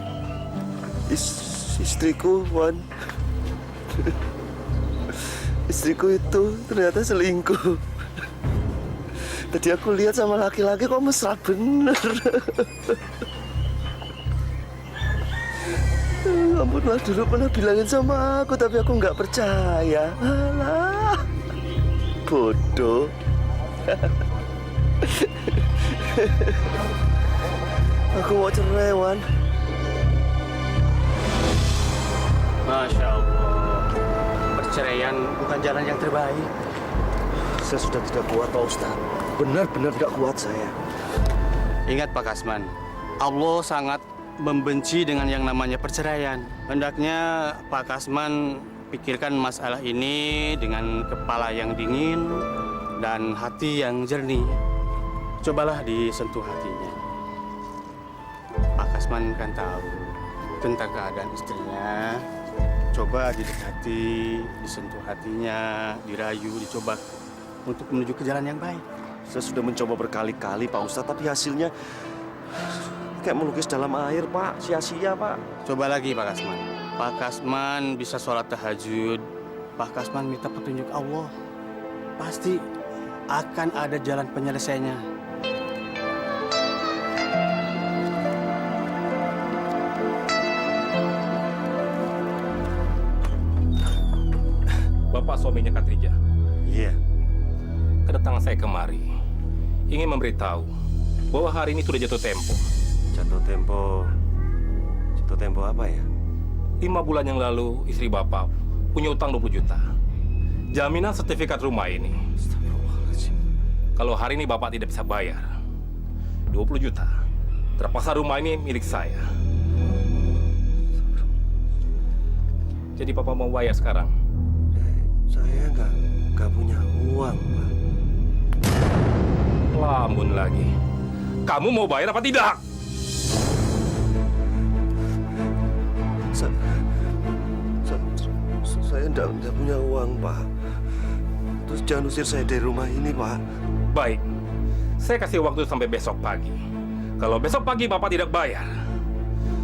Istriku, Wan. Istriku itu ternyata selingkuh. Tadi aku lihat sama laki-laki kok mesra bener. Ampun lah, dulu pernah bilangin sama aku, tapi aku nggak percaya. Alah, bodoh. Aku mau cerai, Wan. Masya Allah. Perceraian bukan jalan yang terbaik. Saya sudah tidak kuat, Pak Ustadz. Benar-benar tidak kuat saya. Ingat Pak Kasman, Allah sangat membenci dengan yang namanya perceraian. Hendaknya Pak Kasman pikirkan masalah ini dengan kepala yang dingin dan hati yang jernih. Cobalah disentuh hatinya. Pak Kasman kan tahu tentang keadaan istrinya. Coba didekati, disentuh hatinya, dirayu, dicoba untuk menuju ke jalan yang baik. Saya sudah mencoba berkali-kali, Pak Ustadz, tapi hasilnya kayak melukis dalam air, Pak. Sia-sia, Pak. Coba lagi, Pak Kasman. Pak Kasman bisa sholat tahajud. Pak Kasman minta petunjuk Allah. Pasti akan ada jalan penyelesaiannya. Bapak suaminya Katrija. Iya. Kedatangan saya kemari ingin memberitahu bahwa hari ini sudah jatuh tempo. Jatuh tempo apa ya? 5 bulan yang lalu istri Bapak punya utang 20 juta. Jaminan sertifikat rumah ini. Kalau hari ini Bapak tidak bisa bayar 20 juta, terpaksa rumah ini milik saya. Jadi Bapak mau bayar sekarang? Saya nggak punya uang, Pak. Lamun lagi. Kamu mau bayar apa tidak? Saya enggak punya uang, Pak. Terus jangan usir saya dari rumah ini, Pak. Baik. Saya kasih waktu sampai besok pagi. Kalau besok pagi Bapak tidak bayar,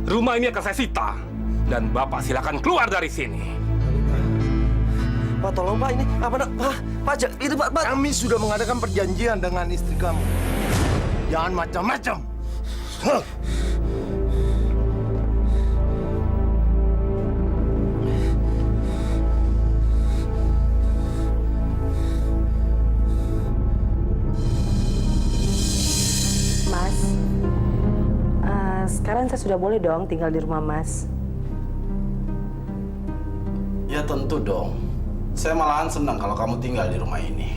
rumah ini akan saya sita. Dan Bapak silakan keluar dari sini. Pak, tolong, Pak. Ini apa, Pak, itu, Pak. Kami sudah mengadakan perjanjian dengan istri kamu. Jangan macam-macam. Mas, sekarang saya sudah boleh dong tinggal di rumah Mas. Ya tentu dong. Saya malahan senang kalau kamu tinggal di rumah ini.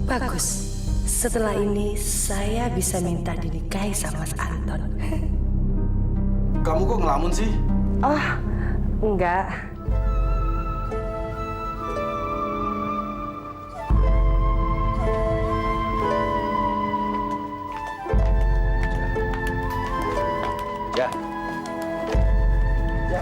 Bagus. Setelah ini saya bisa minta dinikahi sama Mas Anton. Kamu kok ngelamun sih? Oh, enggak. Ya. Ya.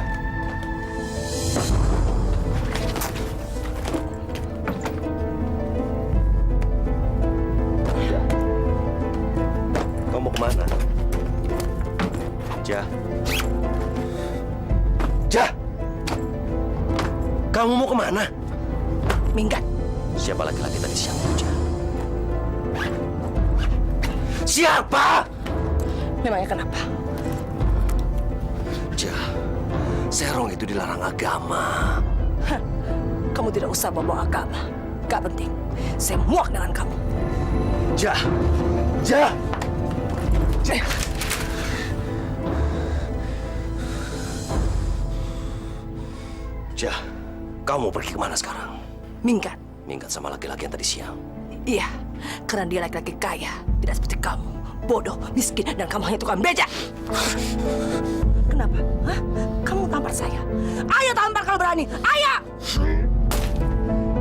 Kamu mau kemana? Jah. Jah. Kamu mau kemana? Minggat. Siapa laki-laki tadi siang, Jah? Siapa? Memangnya kenapa? Jah, serong itu dilarang agama. Hah, kamu tidak usah bawa agama. Gak penting. Saya muak dengan kamu. Jah, Jah. Jah, kamu mau pergi kemana sekarang? Minggat. Minggat sama laki-laki yang tadi siang. Iya, karena dia laki-laki kaya. Tidak seperti kamu. Bodoh, miskin, dan kamu hanya tukang becak. Kenapa? Hah? Kamu tampar saya. Ayo tampar kalau berani. Ayo!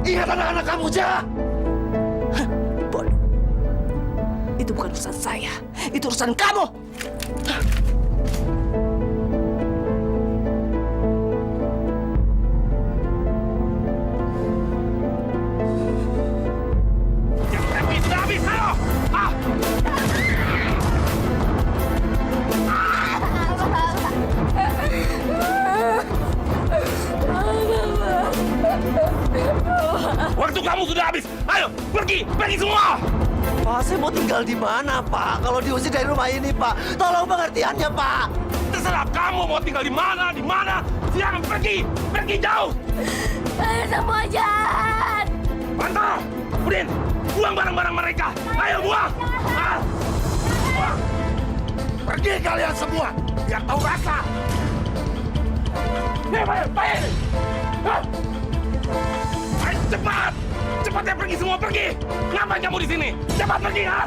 Ingat anak-anak kamu, Jah! Hah, bodoh. Itu bukan urusan saya. Itu urusan kamu. Hah. Waktu kamu sudah habis. Ayo, pergi semua. Pak, saya mau tinggal di mana, Pak? Kalau diusir dari rumah ini, Pak. Tolong pengertiannya, Pak. Terserah kamu mau tinggal di mana. Silakan pergi jauh. Kalian semua jahat. Bantar, Udin, buang barang-barang mereka. Ayo buang. Buang. Pergi kalian semua, biar tahu rasa. Baik. Ayo cepat. Cepatnya pergi semua, pergi. Ngapain kamu di sini? Cepat pergi, ha?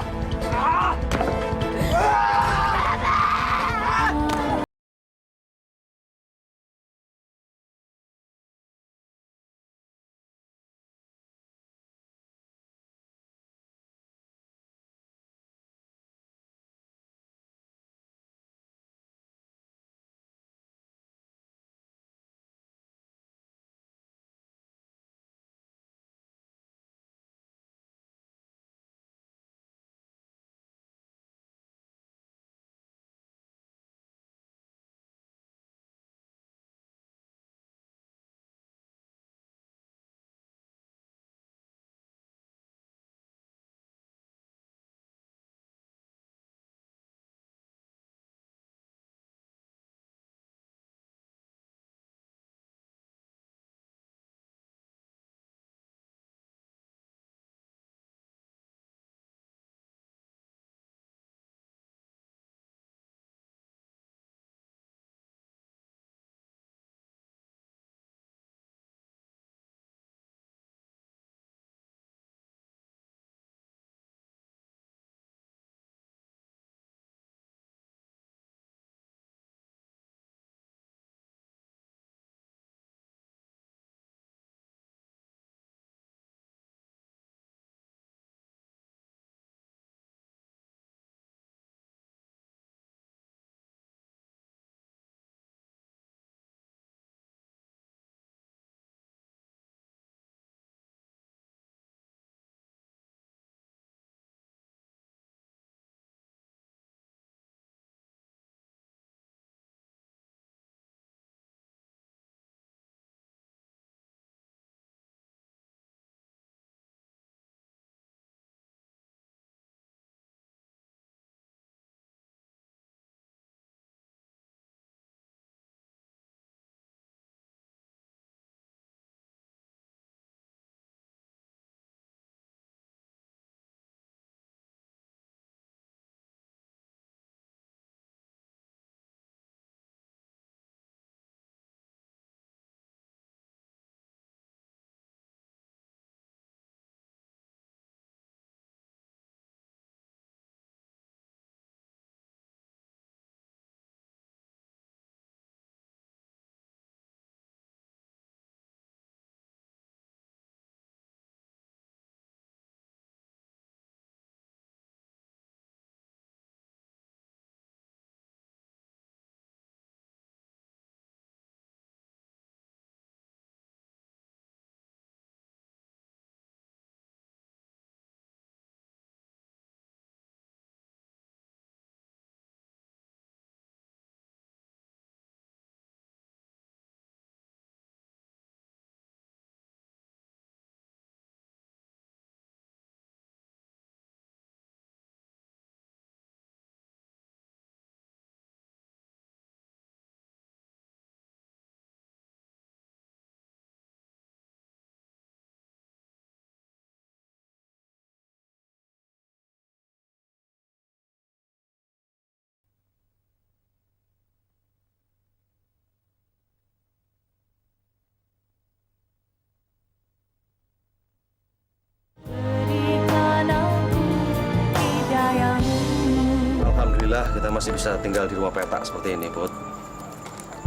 Alhamdulillah kita masih bisa tinggal di rumah petak seperti ini, Put.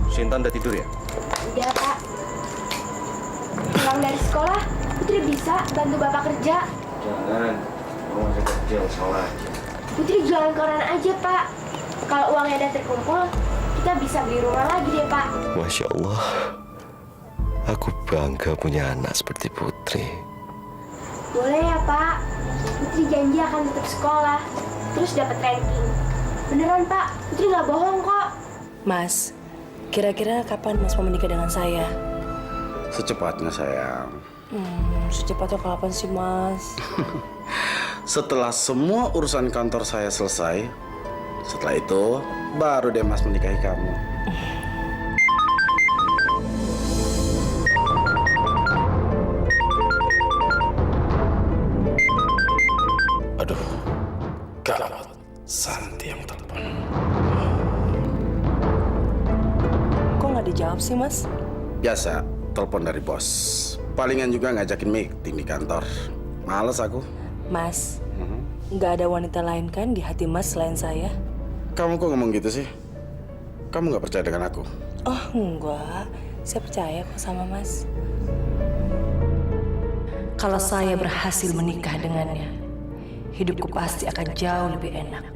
Sintan udah tidur ya? Udah, Pak. Pulang dari sekolah, Putri bisa bantu Bapak kerja. Jangan, kamu masih kecil, salah aja. Putri jualan koran aja, Pak. Kalau uangnya udah terkumpul, kita bisa beli rumah lagi deh, Pak. Masya Allah, aku bangga punya anak seperti Putri. Boleh ya, Pak. Putri janji akan tetap sekolah, terus dapat ranking. Beneran, Pak. Putri nggak bohong kok. Mas, kira-kira kapan Mas mau menikah dengan saya? Secepatnya, sayang. Secepatnya kapan sih, Mas? Setelah semua urusan kantor saya selesai, setelah itu baru deh Mas menikahi kamu. Aduh, gawat. Santi yang telepon. Kok nggak dijawab sih, Mas? Biasa, telepon dari bos. Palingan juga ngajakin meeting di kantor. Males aku. Mas, nggak ada wanita lain kan di hati Mas selain saya? Kamu kok ngomong gitu sih? Kamu nggak percaya dengan aku? Oh, enggak. Saya percaya kok sama Mas. Kalau saya berhasil menikah dengannya, hidupku pasti akan jauh lebih enak.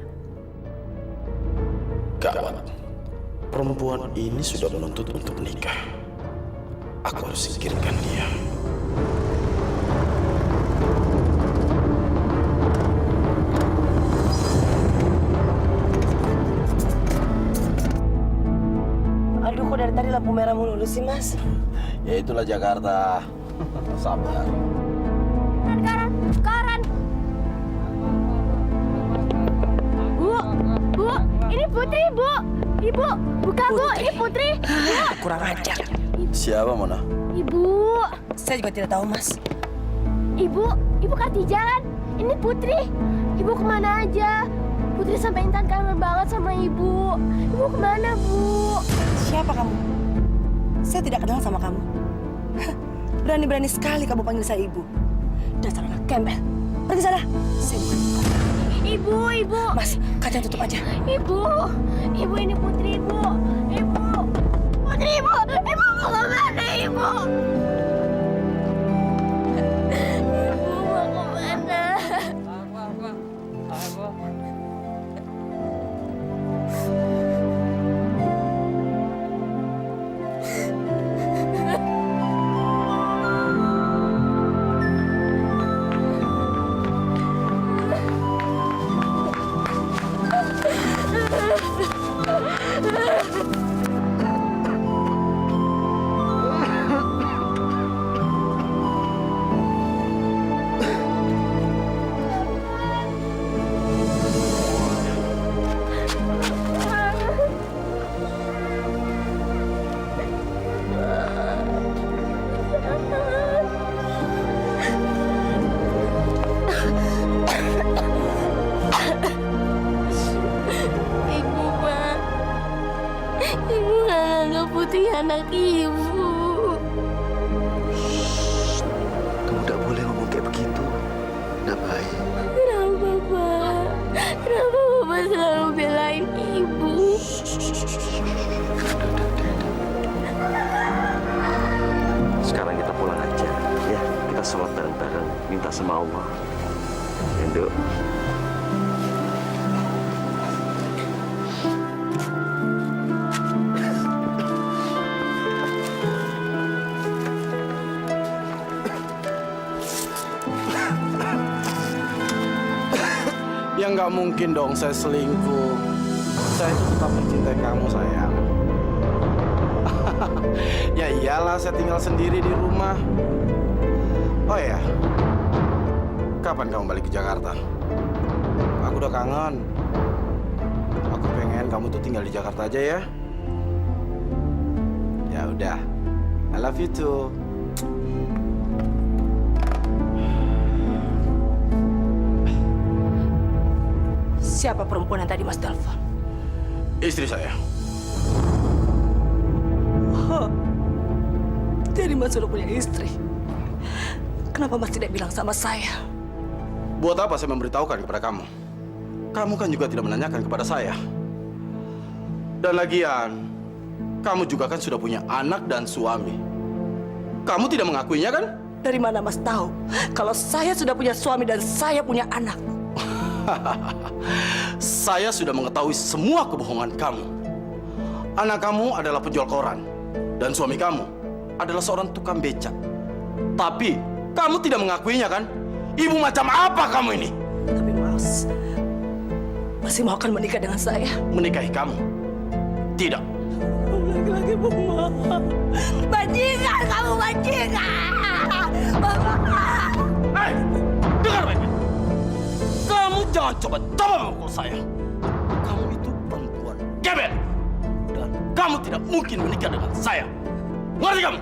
Gawat. Perempuan ini sudah menuntut untuk menikah. Aku harus singkirkan dia. Aduh, kok dari tadi lampu merah mulu sih, Mas? Ya itulah Jakarta. Sabar. Karan. Bu, ini Putri, Bu. Ibu, buka Bu, ini Putri. Kurang ajar. Siapa, Mona? Ibu. Saya juga tidak tahu, Mas. Ibu kasih jalan. Ini Putri. Ibu kemana aja? Putri sampai Intan kangen banget sama Ibu. Ibu kemana, Bu? Siapa kamu? Saya tidak kenal sama kamu. Berani-berani sekali kamu panggil saya Ibu. Dasar anak gembel. Pergi sana. Saya bukan Ibu. Mas, kaca tutup aja. Ibu ini Putri, Ibu. Putri, Ibu mau kemana, Ibu? Ibu mau kemana? Ibu nggak anggap Putri anak Ibu. Kamu tidak boleh ngomong kayak begitu. Tidak baik. Kenapa, Pak? Kenapa Bapak selalu belain Ibu? Sekarang kita pulang aja, ya. Kita sholat bareng-bareng, minta sama Allah. Endo. Ya nggak mungkin dong saya selingkuh. Saya itu tetap mencintai kamu, sayang. Ya iyalah, saya tinggal sendiri di rumah. Oh ya, kapan kamu balik ke Jakarta? Aku udah kangen. Aku pengen kamu tuh tinggal di Jakarta aja ya. Ya udah, I love you too. Siapa perempuan yang tadi Mas telepon? Istri saya. Jadi Mas sudah punya istri. Kenapa Mas tidak bilang sama saya? Buat apa saya memberitahukan kepada kamu? Kamu kan juga tidak menanyakan kepada saya. Dan lagian, kamu juga kan sudah punya anak dan suami. Kamu tidak mengakuinya kan? Dari mana Mas tahu kalau saya sudah punya suami dan saya punya anak? Saya sudah mengetahui semua kebohongan kamu. Anak kamu adalah penjual koran dan suami kamu adalah seorang tukang becak. Tapi kamu tidak mengakuinya kan? Ibu macam apa kamu ini? Tapi Mas masih mau akan menikah dengan saya? Menikahi kamu? Tidak. laki-laki pembohong. Bajingan, kamu bajingan. Bapak. Hei, dengar baik-baik. Kamu jangan coba-coba memukul saya. Kamu itu perempuan gebel. Dan kamu tidak mungkin menikah dengan saya. Ngerti kamu?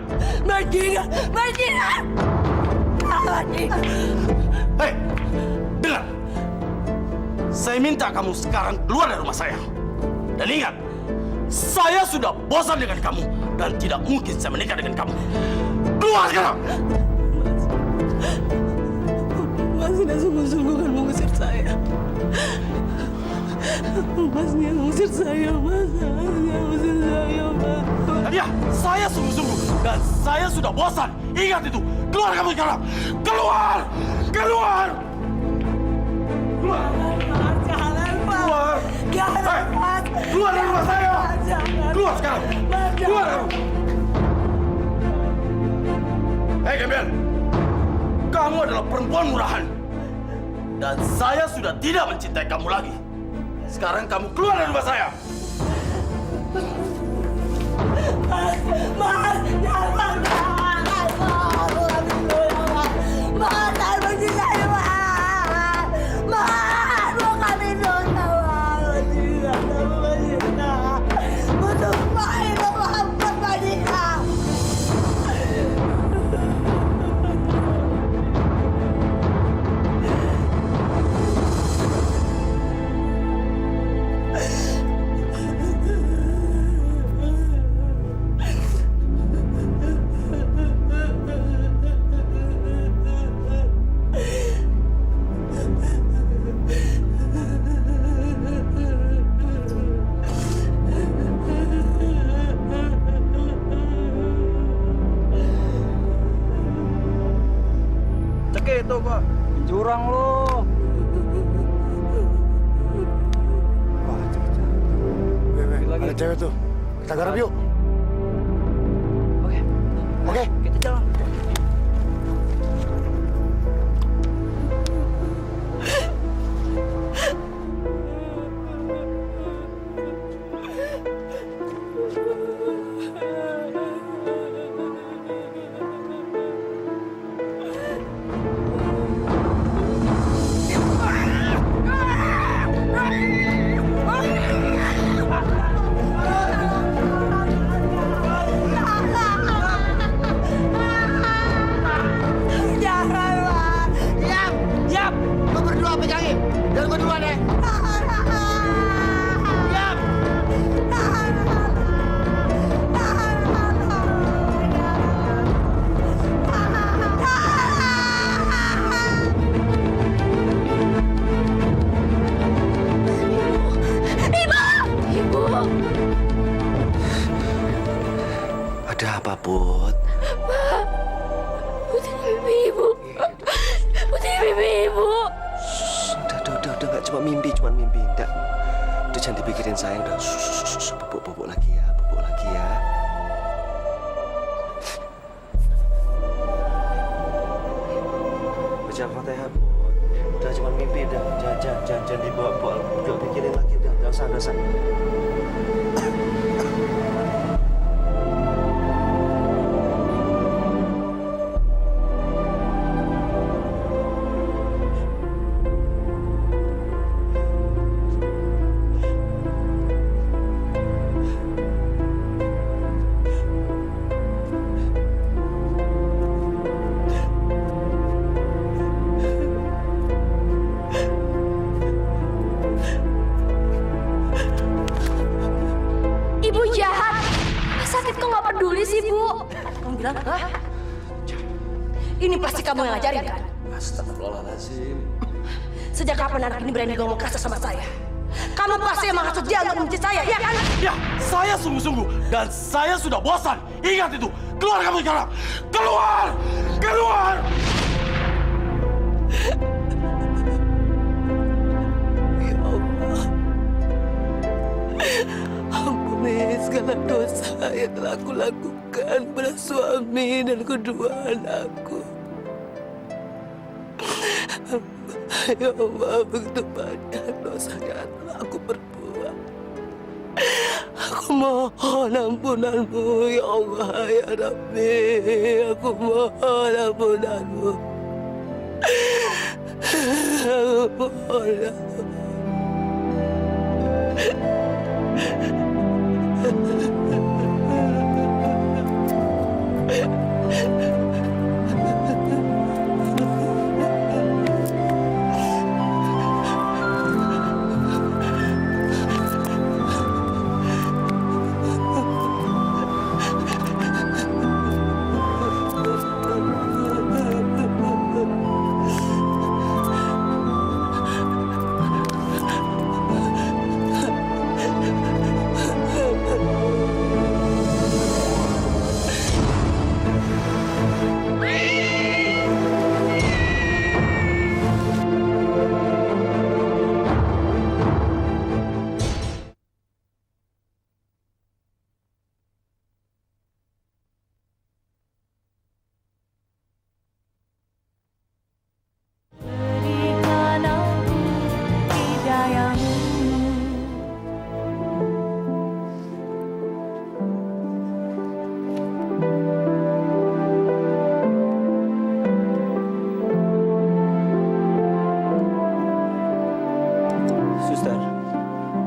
Bajingan, bajingan. Bajingan. Hei, dengar. Saya minta kamu sekarang keluar dari rumah saya. Dan ingat, saya sudah bosan dengan kamu dan tidak mungkin saya menikah dengan kamu. Keluar sekarang. Mas sudah sungguh-sungguh kan mengusir saya. Mas dia mengusir saya, Mas. Mas dia mengusir saya, Mas. Ya, saya sungguh-sungguh dan saya sudah bosan. Ingat itu. Keluar kamu sekarang. Keluar. Keluar. Keluar. Jangan, Mas. Keluar. Jangan, Mas. Keluar dari rumah saya. Jangan. Keluar sekarang. Keluar kamu. Hei, Gembel. Kamu adalah perempuan murahan. Dan saya sudah tidak mencintai kamu lagi. Sekarang kamu keluar dari rumah saya. Mas, jangan, Mas. Mas, saya benci saya, Mas. Mas, mau kami dosa, Mas. Bajingan, kamu bajingan. Butuh main, maafkan bajingan. Cekik itu, Pak. Jurang lo. Ada cewek tuh. Kita garap yuk. Oke. Kita jalan. Ada apa, Put? Pak, Putri mimpi ibu. Putri mimpi ibu. Udah, nggak cuma mimpi. Udah jangan dipikirin sayang, udah. Bubuk lagi ya. Baca Fatihah, Put. Udah cuma mimpi, udah. Jangan dibawa-bawa. Udah pikirin lagi, udah. Nggak usah. Ibu jahat. Sakit kok nggak peduli sih, Bu? Kamu bilang, hah? Ini pasti kamu yang ngajarin, kan? Astagfirullahaladzim. Sejak kapan anak ini berani ngomong kasar sama saya? Kamu pasti emang maksud dia untuk membenci saya, ya kan? Ya, saya sungguh-sungguh dan saya sudah bosan. Ingat itu. Keluar kamu sekarang. Keluar! Keluar! Ya Allah. Ampuni segala dosa yang telah aku lakukan pada suami dan kedua anakku. Ya Allah, begitu banyak dosa yang telah aku perbuat. Aku mohon ampunanmu, ya Allah, ya Rabbi. Aku mohon ampunanmu. Aku mohon.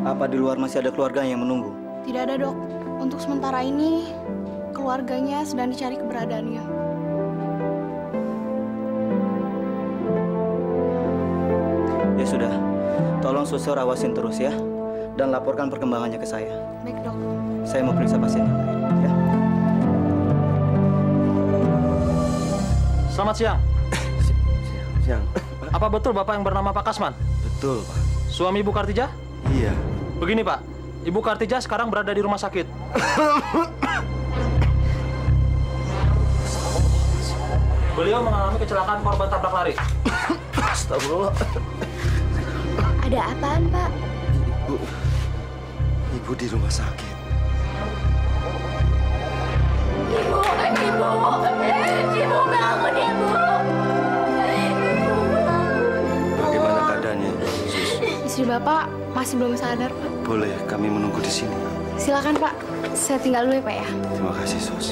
Apa di luar masih ada keluarga yang menunggu? Tidak ada, Dok. Untuk sementara ini, keluarganya sedang dicari keberadaannya. Ya sudah, tolong suster awasin terus ya, dan laporkan perkembangannya ke saya. Baik, Dok. Saya mau periksa pasien yang lain, ya. Selamat siang. Siang. Apa betul Bapak yang bernama Pak Kasman? Betul, Pak. Suami Ibu Kartijah? Iya. Begini, Pak. Ibu Kartijah sekarang berada di rumah sakit. Beliau mengalami kecelakaan korban tabrak lari. Astagfirullah. Ada apaan, Pak? Ibu di rumah sakit. Ibu bangun, Ibu. Bagaimana keadaannya, Sus? Istri Bapak masih belum sadar, Pak. Boleh kami menunggu di sini? Silakan, Pak. Saya tinggal dulu ya, Pak ya. Terima kasih, Sus.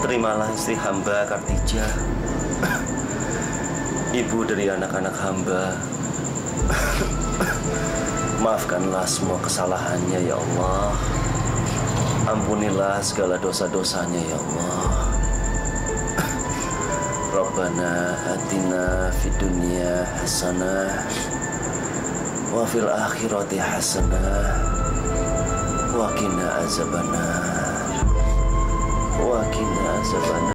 Terimalah istri hamba Kartijah, ibu dari anak-anak hamba. Maafkanlah semua kesalahannya ya Allah. Ampunilah segala dosa-dosanya ya Allah. Rabbana atina fid dunya hasanah wa fil akhirati hasanah wa qina azabannar. Wa qina azabannar.